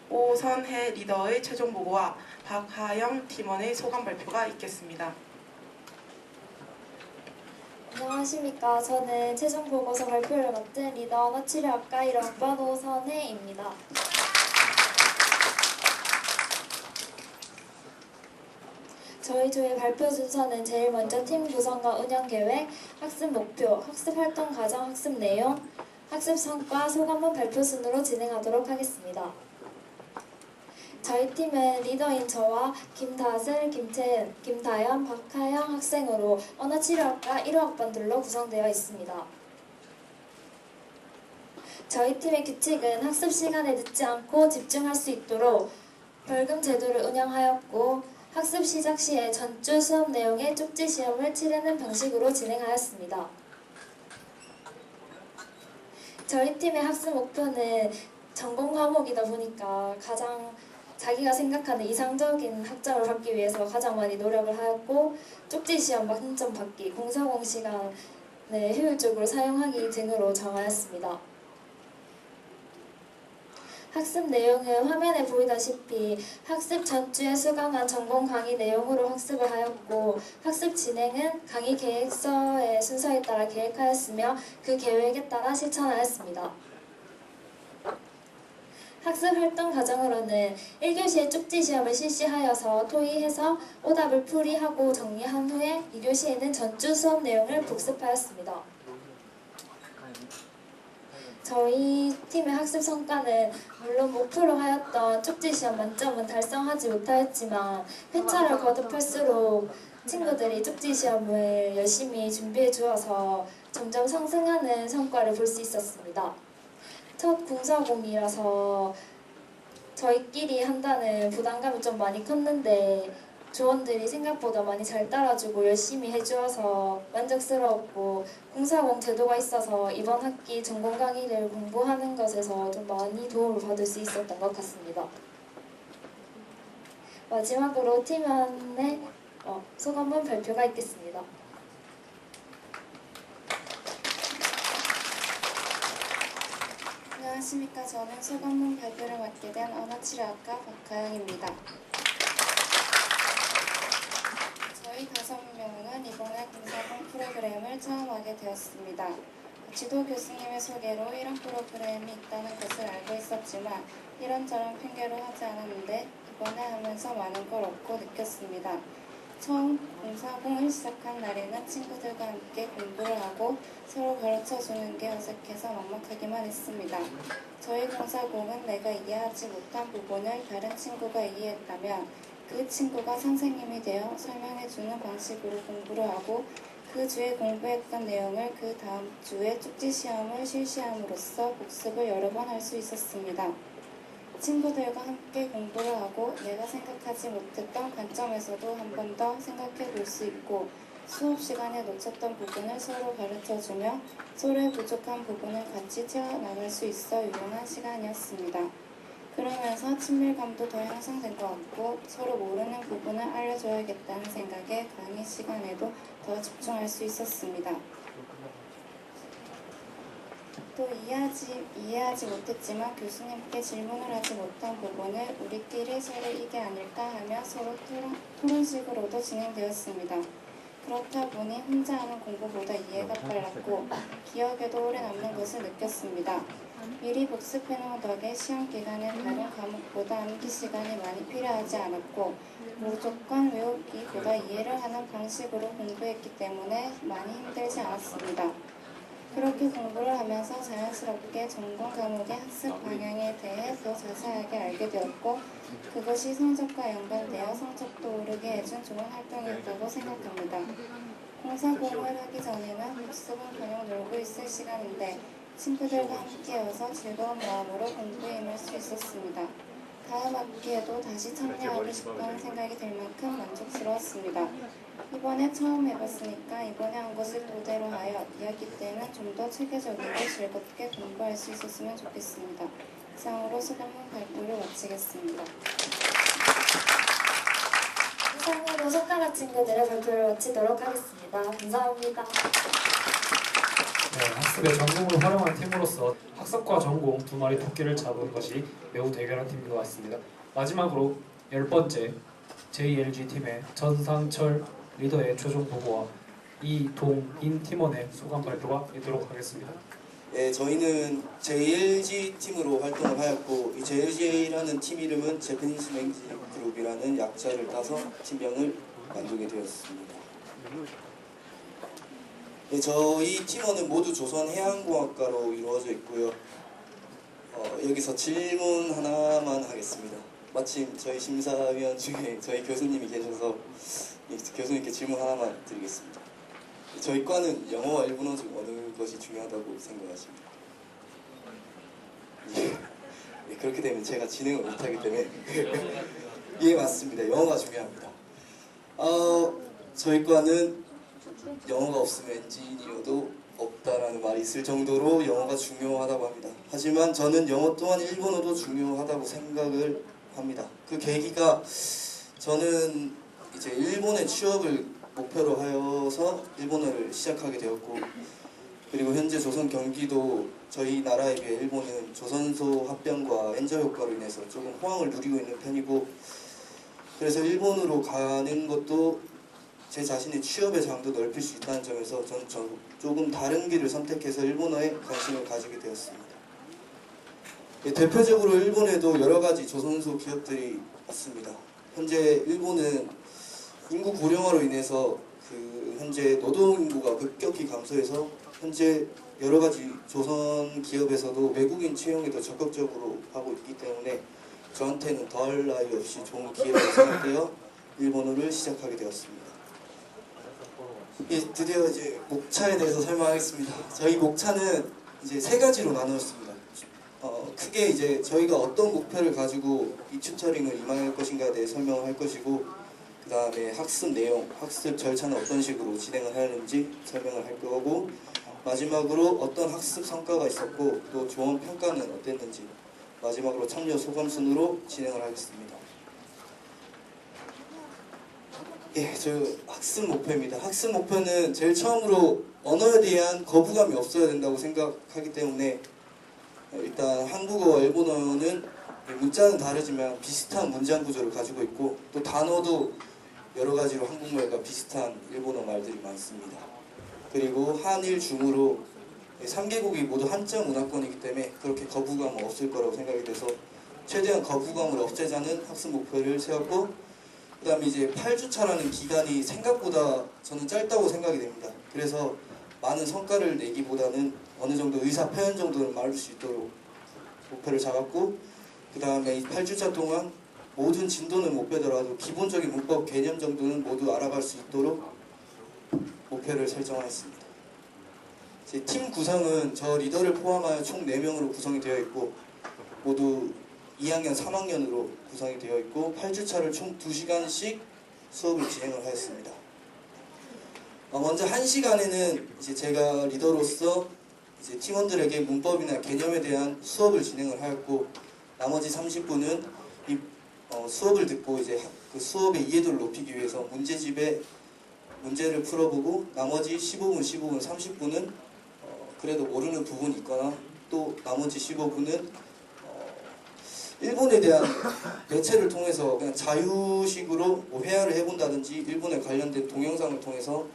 오선혜 리더의 최종 보고와 박하영 팀원의 소감 발표가 있겠습니다. 안녕하십니까. 저는 최종 보고서 발표를 맡은 리더 언어치료학과 1학번 오선혜입니다. 저희 조의 발표 순서는 제일 먼저 팀 구성과 운영 계획, 학습 목표, 학습 활동 과정, 학습 내용, 학습 성과, 소감문 발표 순으로 진행하도록 하겠습니다. 저희 팀은 리더인 저와 김다슬, 김채은, 김다연, 박하영 학생으로 언어치료학과 1호학번들로 구성되어 있습니다. 저희 팀의 규칙은 학습 시간에 늦지 않고 집중할 수 있도록 벌금 제도를 운영하였고, 학습 시작 시에 전주 수업 내용의 쪽지 시험을 치르는 방식으로 진행하였습니다. 저희 팀의 학습 목표는 전공 과목이다 보니까 가장 자기가 생각하는 이상적인 학점을 받기 위해서 가장 많이 노력을 하였고, 쪽지 시험 만점 받기, 공사공 시간을 효율적으로 사용하기 등으로 정하였습니다. 학습 내용은 화면에 보이다시피 학습 전주에 수강한 전공 강의 내용으로 학습을 하였고, 학습 진행은 강의 계획서의 순서에 따라 계획하였으며 그 계획에 따라 실천하였습니다. 학습 활동 과정으로는 1교시에 쪽지 시험을 실시하여서 토의해서 오답을 풀이하고 정리한 후에 2교시에는 전주 수업 내용을 복습하였습니다. 저희 팀의 학습 성과는 물론 목표로 하였던 쪽지 시험 만점은 달성하지 못하였지만 회차를 거듭할수록 친구들이 쪽지 시험을 열심히 준비해 주어서 점점 상승하는 성과를 볼 수 있었습니다. 첫 공사공이라서 저희끼리 한다는 부담감이 좀 많이 컸는데 조원들이 생각보다 많이 잘 따라주고 열심히 해주어서 만족스러웠고, 공사공 제도가 있어서 이번 학기 전공 강의를 공부하는 것에서 좀 많이 도움을 받을 수 있었던 것 같습니다. 마지막으로 팀원의 소감문 발표가 있겠습니다. 안녕하십니까. 저는 소감문 발표를 맡게 된 언어치료학과 박하영입니다. 이번에 공사공 프로그램을 처음 하게 되었습니다. 지도 교수님의 소개로 이런 프로그램이 있다는 것을 알고 있었지만 이런저런 핑계로 하지 않았는데 이번에 하면서 많은 걸 얻고 느꼈습니다. 처음 공사공을 시작한 날에는 친구들과 함께 공부를 하고 서로 가르쳐주는 게 어색해서 막막하기만 했습니다. 저희 공사공은 내가 이해하지 못한 부분을 다른 친구가 이해했다면 그 친구가 선생님이 되어 설명해주는 방식으로 공부를 하고 그 주에 공부했던 내용을 그 다음 주에 쪽지 시험을 실시함으로써 복습을 여러 번 할 수 있었습니다. 친구들과 함께 공부를 하고 내가 생각하지 못했던 관점에서도 한 번 더 생각해 볼 수 있고 수업 시간에 놓쳤던 부분을 서로 가르쳐주며 서로의 부족한 부분을 같이 채워나갈 수 있어 유용한 시간이었습니다. 그러면서 친밀감도 더 향상된 것 같고 서로 모르는 부분을 알려줘야겠다는 생각에 강의 시간에도 더 집중할 수 있었습니다. 또 이해하지 못했지만 교수님께 질문을 하지 못한 부분을 우리끼리 서로 이게 아닐까 하며 서로 토론식으로도 진행되었습니다. 그렇다 보니 혼자 하는 공부보다 이해가 빨랐고 기억에도 오래 남는 것을 느꼈습니다. 미리 복습해놓은 덕에 시험 기간에 다른 과목보다 암기 시간이 많이 필요하지 않았고 무조건 외우기보다 이해를 하는 방식으로 공부했기 때문에 많이 힘들지 않았습니다. 그렇게 공부를 하면서 자연스럽게 전공 과목의 학습 방향에 대해 더 자세하게 알게 되었고 그것이 성적과 연관되어 성적도 오르게 해준 좋은 활동이었다고 생각합니다. 공사공을 하기 전에는 복습은 그냥 놀고 있을 시간인데 친구들과 함께여서 즐거운 마음으로 공부에 임할 수 있었습니다. 다음 학기에도 다시 참여하고 싶다는 생각이 들 만큼 만족스러웠습니다. 이번에 처음 해봤으니까 이번에 한 것을 토대로 하여 2학기 때는 좀 더 체계적이고 즐겁게 공부할 수 있었으면 좋겠습니다. 이상으로 소감문 발표를 마치겠습니다. 이상으로 손가락 친구들의 발표를 마치도록 하겠습니다. 감사합니다. 네, 학습의 전공을 활용한 팀으로서 학습과 전공 두 마리 토끼를 잡은 것이 매우 대결한 팀인 것 같습니다. 마지막으로 10번째 JLG팀의 전상철 리더의 최종 보고와 이동인 팀원의 소감 발표가 있도록 하겠습니다. 네, 저희는 JLG 팀으로 활동을 하였고 이 JLG라는 팀 이름은 재패니스 랭지 그룹이라는 약자를 따서 팀명을 만들게 되었습니다. 네, 저희 팀원은 모두 조선해양공학과로 이루어져 있고요. 여기서 질문 하나만 하겠습니다. 마침 저희 심사위원 중에 저희 교수님이 계셔서 교수님께 질문 하나만 드리겠습니다. 저희 과는 영어와 일본어 중 어느 것이 중요하다고 생각하십니까? 예, 그렇게 되면 제가 진행을 못하기 때문에 예, 맞습니다. 영어가 중요합니다. 저희 과는 영어가 없으면 엔지니어도 없다라는 말이 있을 정도로 영어가 중요하다고 합니다. 하지만 저는 영어 또한 일본어도 중요하다고 생각을 합니다. 그 계기가 저는 이제 일본의 취업을 목표로 하여서 일본어를 시작하게 되었고 그리고 현재 조선 경기도 저희 나라에 비해 일본은 조선소 합병과 엔저 효과로 인해서 조금 호황을 누리고 있는 편이고 그래서 일본으로 가는 것도 제 자신의 취업의 장도 넓힐 수 있다는 점에서 저는 조금 다른 길을 선택해서 일본어에 관심을 가지게 되었습니다. 대표적으로 일본에도 여러 가지 조선소 기업들이 있습니다. 현재 일본은 인구 고령화로 인해서 현재 노동 인구가 급격히 감소해서 현재 여러 가지 조선 기업에서도 외국인 채용에도 적극적으로 하고 있기 때문에 저한테는 더할 나위 없이 좋은 기회가 생각되어 일본어를 시작하게 되었습니다. 예, 드디어 이제 목차에 대해서 설명하겠습니다. 저희 목차는 이제 세 가지로 나누었습니다. 크게 이제 저희가 어떤 목표를 가지고 이 튜터링을 임할 것인가에 대해 설명을 할 것이고 그 다음에 학습 내용, 학습 절차는 어떤 식으로 진행을 하는지 설명을 할 거고 마지막으로 어떤 학습 성과가 있었고 또 조언 평가는 어땠는지 마지막으로 참여 소감 순으로 진행을 하겠습니다. 예, 저 학습 목표입니다. 학습 목표는 제일 처음으로 언어에 대한 거부감이 없어야 된다고 생각하기 때문에 일단 한국어와 일본어는 문자는 다르지만 비슷한 문장 구조를 가지고 있고 또 단어도 여러 가지로 한국말과 비슷한 일본어 말들이 많습니다. 그리고 한일 중으로 3개국이 모두 한자 문화권이기 때문에 그렇게 거부감은 없을 거라고 생각이 돼서 최대한 거부감을 없애자는 학습 목표를 세웠고, 그 다음에 이제 8주차라는 기간이 생각보다 저는 짧다고 생각이 됩니다. 그래서 많은 성과를 내기보다는 어느 정도 의사 표현 정도는 말할 수 있도록 목표를 잡았고, 그 다음에 이 8주차 동안 모든 진도는 못 빼더라도 기본적인 문법 개념 정도는 모두 알아갈 수 있도록 목표를 설정하였습니다. 제 팀 구성은 저 리더를 포함하여 총 4명으로 구성이 되어 있고, 모두 2학년, 3학년으로 구성이 되어 있고 8주차를 총 2시간씩 수업을 진행을 하였습니다. 먼저 1시간에는 이제 제가 리더로서 이제 팀원들에게 문법이나 개념에 대한 수업을 진행을 하였고, 나머지 30분은 이 수업을 듣고 이제 그 수업의 이해도를 높이기 위해서 문제를 풀어보고, 나머지 15분, 30분은 그래도 모르는 부분이 있거나 또 나머지 15분은 일본에 대한 매체를 통해서 그냥 자유식으로 뭐 회화를 해본다든지 일본에 관련된 동영상을 통해서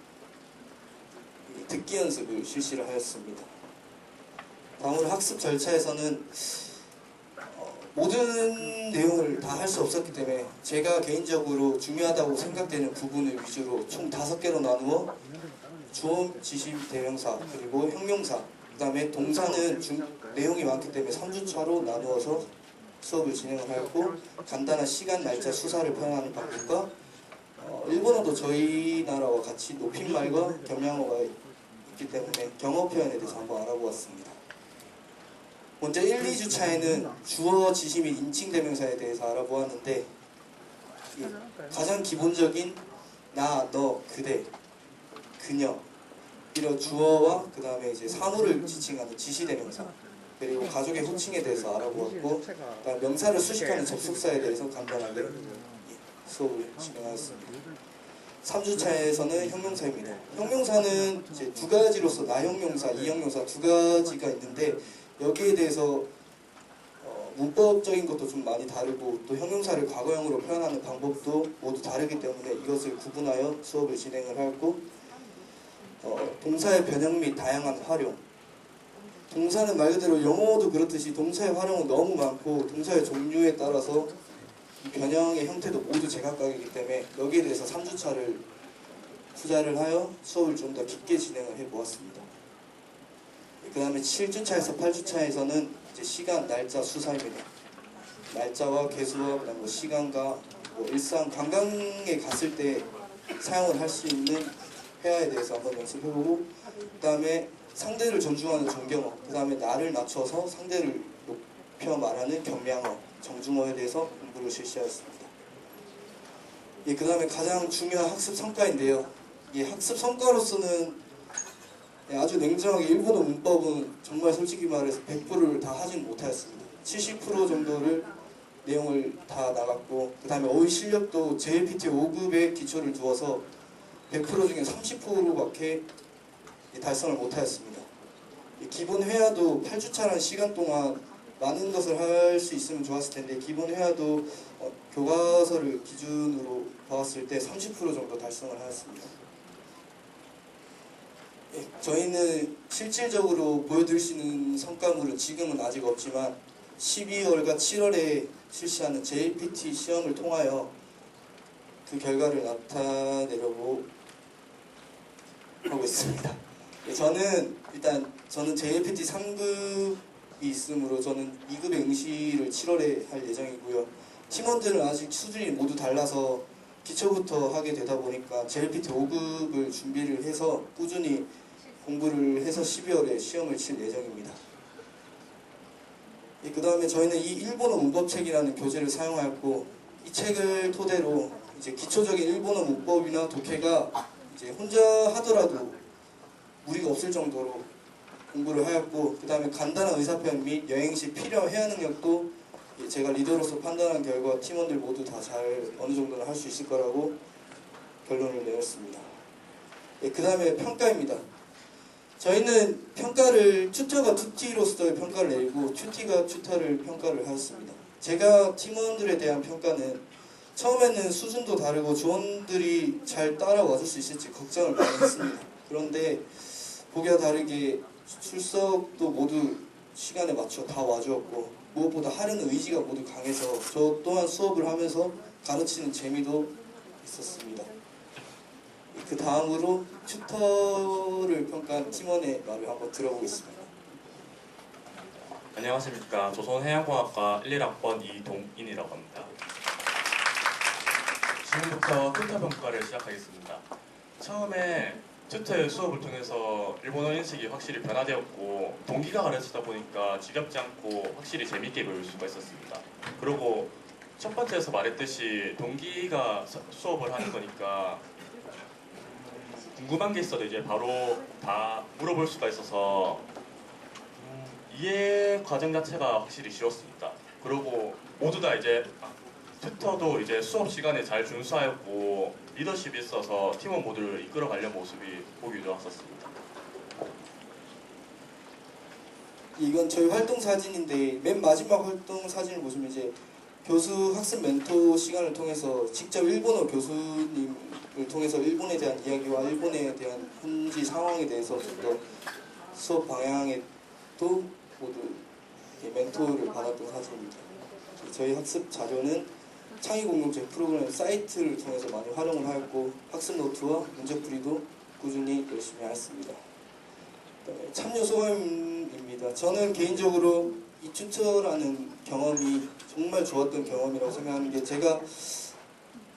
듣기 연습을 실시를 하였습니다. 다음으로 학습 절차에서는 모든 내용을 다 할 수 없었기 때문에 제가 개인적으로 중요하다고 생각되는 부분을 위주로 총 5개로 나누어 주어, 지시, 대명사, 그리고 형용사, 그 다음에 동사는 내용이 많기 때문에 3주차로 나누어서 수업을 진행을 하였고, 간단한 시간, 날짜, 수사를 표현하는 방법과 일본어도 저희 나라와 같이 높임말과 겸양어가 있기 때문에 경어 표현에 대해서 한번 알아보았습니다. 먼저 1, 2주차에는 주어, 지시 및 인칭 대명사에 대해서 알아보았는데, 가장 기본적인 나, 너, 그대, 그녀 이런 주어와 그 다음에 이제 사물을 지칭하는 지시 대명사, 그리고 가족의 호칭에 대해서 알아보았고, 그다음 명사를 수식하는 접속사에 대해서 간단하게 수업을 진행하였습니다. 3주차에서는 형용사입니다. 형용사는 이제 두 가지로서 나형용사, 이형용사 두 가지가 있는데, 여기에 대해서 문법적인 것도 좀 많이 다르고 또 형용사를 과거형으로 표현하는 방법도 모두 다르기 때문에 이것을 구분하여 수업을 진행을 하였고, 동사의 변형 및 다양한 활용. 동사는 말 그대로 영어도 그렇듯이 동사의 활용은 너무 많고 동사의 종류에 따라서 이 변형의 형태도 모두 제각각이기 때문에 여기에 대해서 3주차를 투자를 하여 수업을 좀 더 깊게 진행을 해보았습니다. 그 다음에 7주차에서 8주차에서는 이제 시간, 날짜, 수사입니다. 날짜와 개수와 그다음 뭐 시간과 뭐 일상 관광에 갔을 때 사용을 할 수 있는 회화에 대해서 한번 연습해보고, 그 다음에 상대를 존중하는 존경어, 그 다음에 나를 낮춰서 상대를 높여 말하는 겸양어, 정중어에 대해서 공부를 실시하였습니다. 그 다음에 가장 중요한 학습 성과인데요. 이 학습 성과로서는 아주 냉정하게 일본어 문법은 정말 솔직히 말해서 100%를 다 하진 못하였습니다. 70% 정도를 내용을 다 나갔고, 그 다음에 어휘 실력도 JLPT 5급의 기초를 두어서 100% 중에 30%밖에 달성을 못하였습니다. 기본 회화도 8주차라는 시간 동안 많은 것을 할 수 있으면 좋았을 텐데, 기본 회화도 교과서를 기준으로 봤을 때 30% 정도 달성을 하였습니다. 저희는 실질적으로 보여드릴 수 있는 성과물은 지금은 아직 없지만 12월과 7월에 실시하는 JLPT 시험을 통하여 그 결과를 나타내려고 하고 있습니다. 저는 JLPT 3급이 있으므로 저는 2급의 응시를 7월에 할 예정이고요. 팀원들은 아직 수준이 모두 달라서 기초부터 하게 되다 보니까 JLPT 5급을 준비를 해서 꾸준히 공부를 해서 12월에 시험을 칠 예정입니다. 그 다음에 저희는 이 일본어 문법책이라는 교재를 사용하였고, 이 책을 토대로 이제 기초적인 일본어 문법이나 독해가 이제 혼자 하더라도 무리가 없을 정도로 공부를 하였고, 그 다음에 간단한 의사표현 및 여행 시 필요한 회화 능력도 제가 리더로서 판단한 결과 팀원들 모두 다 잘 어느 정도는 할 수 있을 거라고 결론을 내렸습니다. 그 다음에 평가입니다. 저희는 평가를 튜터가 튜티로서의 평가를 내리고 튜티가 튜터를 평가를 하였습니다. 제가 팀원들에 대한 평가는 처음에는 수준도 다르고 조원들이 잘 따라와줄 수 있을지 걱정을 많이 했습니다. 그런데 보기와 다르게 출석도 모두 시간에 맞춰 다 와주었고 무엇보다 하려는 의지가 모두 강해서 저 또한 수업을 하면서 가르치는 재미도 있었습니다. 그 다음으로 튜터를 평가한 팀원의 말을 한번 들어보겠습니다. 안녕하십니까. 조선해양공학과 11학번 이동인이라고 합니다. 지금부터 튜터 평가를 시작하겠습니다. 처음에 튜터의 수업을 통해서 일본어 인식이 확실히 변화되었고 동기가 가르치다 보니까 지겹지 않고 확실히 재밌게 배울 수가 있었습니다. 그리고 첫 번째에서 말했듯이 동기가 수업을 하는 거니까 궁금한 게 있어도 이제 바로 다 물어볼 수가 있어서 이해 과정 자체가 확실히 쉬웠습니다. 그리고 모두 다 이제 튜터도 이제 수업 시간에 잘 준수하였고 리더십이 있어서 팀원 모두를 이끌어가려는 모습이 보기 좋았었습니다. 이건 저희 활동 사진인데 맨 마지막 활동 사진을 보시면 이제 교수 학습 멘토 시간을 통해서 직접 일본어 교수님을 통해서 일본에 대한 이야기와 일본에 대한 현지 상황에 대해서 좀 더 수업 방향에도 모두 멘토를 받았던 사진입니다. 저희 학습 자료는 창의공동체 프로그램 사이트를 통해서 많이 활용을 하였고 학습 노트와 문제풀이도 꾸준히 열심히 하였습니다. 참여 소감입니다. 저는 개인적으로 이 튜터라는 경험이 정말 좋았던 경험이라고 생각하는 게 제가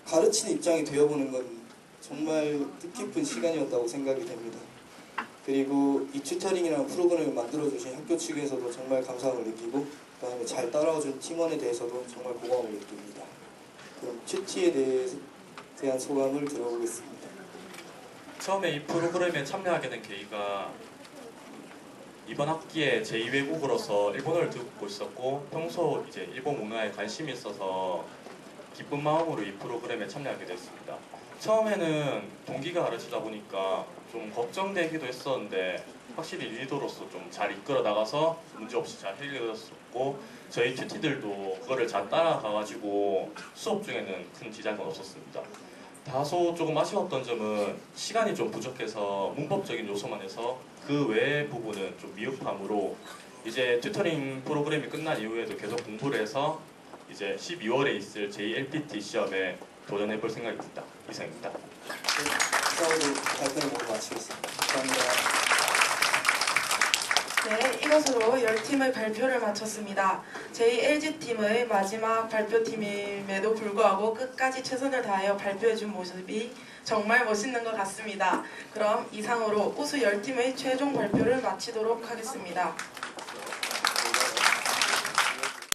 가르치는 입장이 되어보는 건 정말 뜻깊은 시간이었다고 생각이 됩니다. 그리고 이 튜터링이라는 프로그램을 만들어주신 학교 측에서도 정말 감사함을 느끼고 그다음에 잘 따라와준 팀원에 대해서도 정말 고마움을 느낍니다. 그럼 튜티에 대한 소감을 들어보겠습니다. 처음에 이 프로그램에 참여하게 된 계기가 이번 학기에 제2외국어로서 일본어를 듣고 있었고 평소 이제 일본 문화에 관심이 있어서 기쁜 마음으로 이 프로그램에 참여하게 됐습니다. 처음에는 동기가 가르치다 보니까 좀 걱정되기도 했었는데 확실히 리더로서 좀 잘 이끌어 나가서 문제없이 잘 해결했었고 저희 튜티들도 그거를 잘 따라가가지고 수업 중에는 큰 지장은 없었습니다. 다소 조금 아쉬웠던 점은 시간이 좀 부족해서 문법적인 요소만 해서 그 외의 부분은 좀 미흡함으로 이제 튜터링 프로그램이 끝난 이후에도 계속 공부를 해서 이제 12월에 있을 JLPT 시험에 도전해 볼 생각입니다. 이상입니다. 이상으로 발표를 모두 마치겠습니다. 감사합니다. 네, 이것으로 10팀의 발표를 마쳤습니다. 저희 LG팀의 마지막 발표팀임에도 불구하고 끝까지 최선을 다하여 발표해준 모습이 정말 멋있는 것 같습니다. 그럼 이상으로 우수 10팀의 최종 발표를 마치도록 하겠습니다.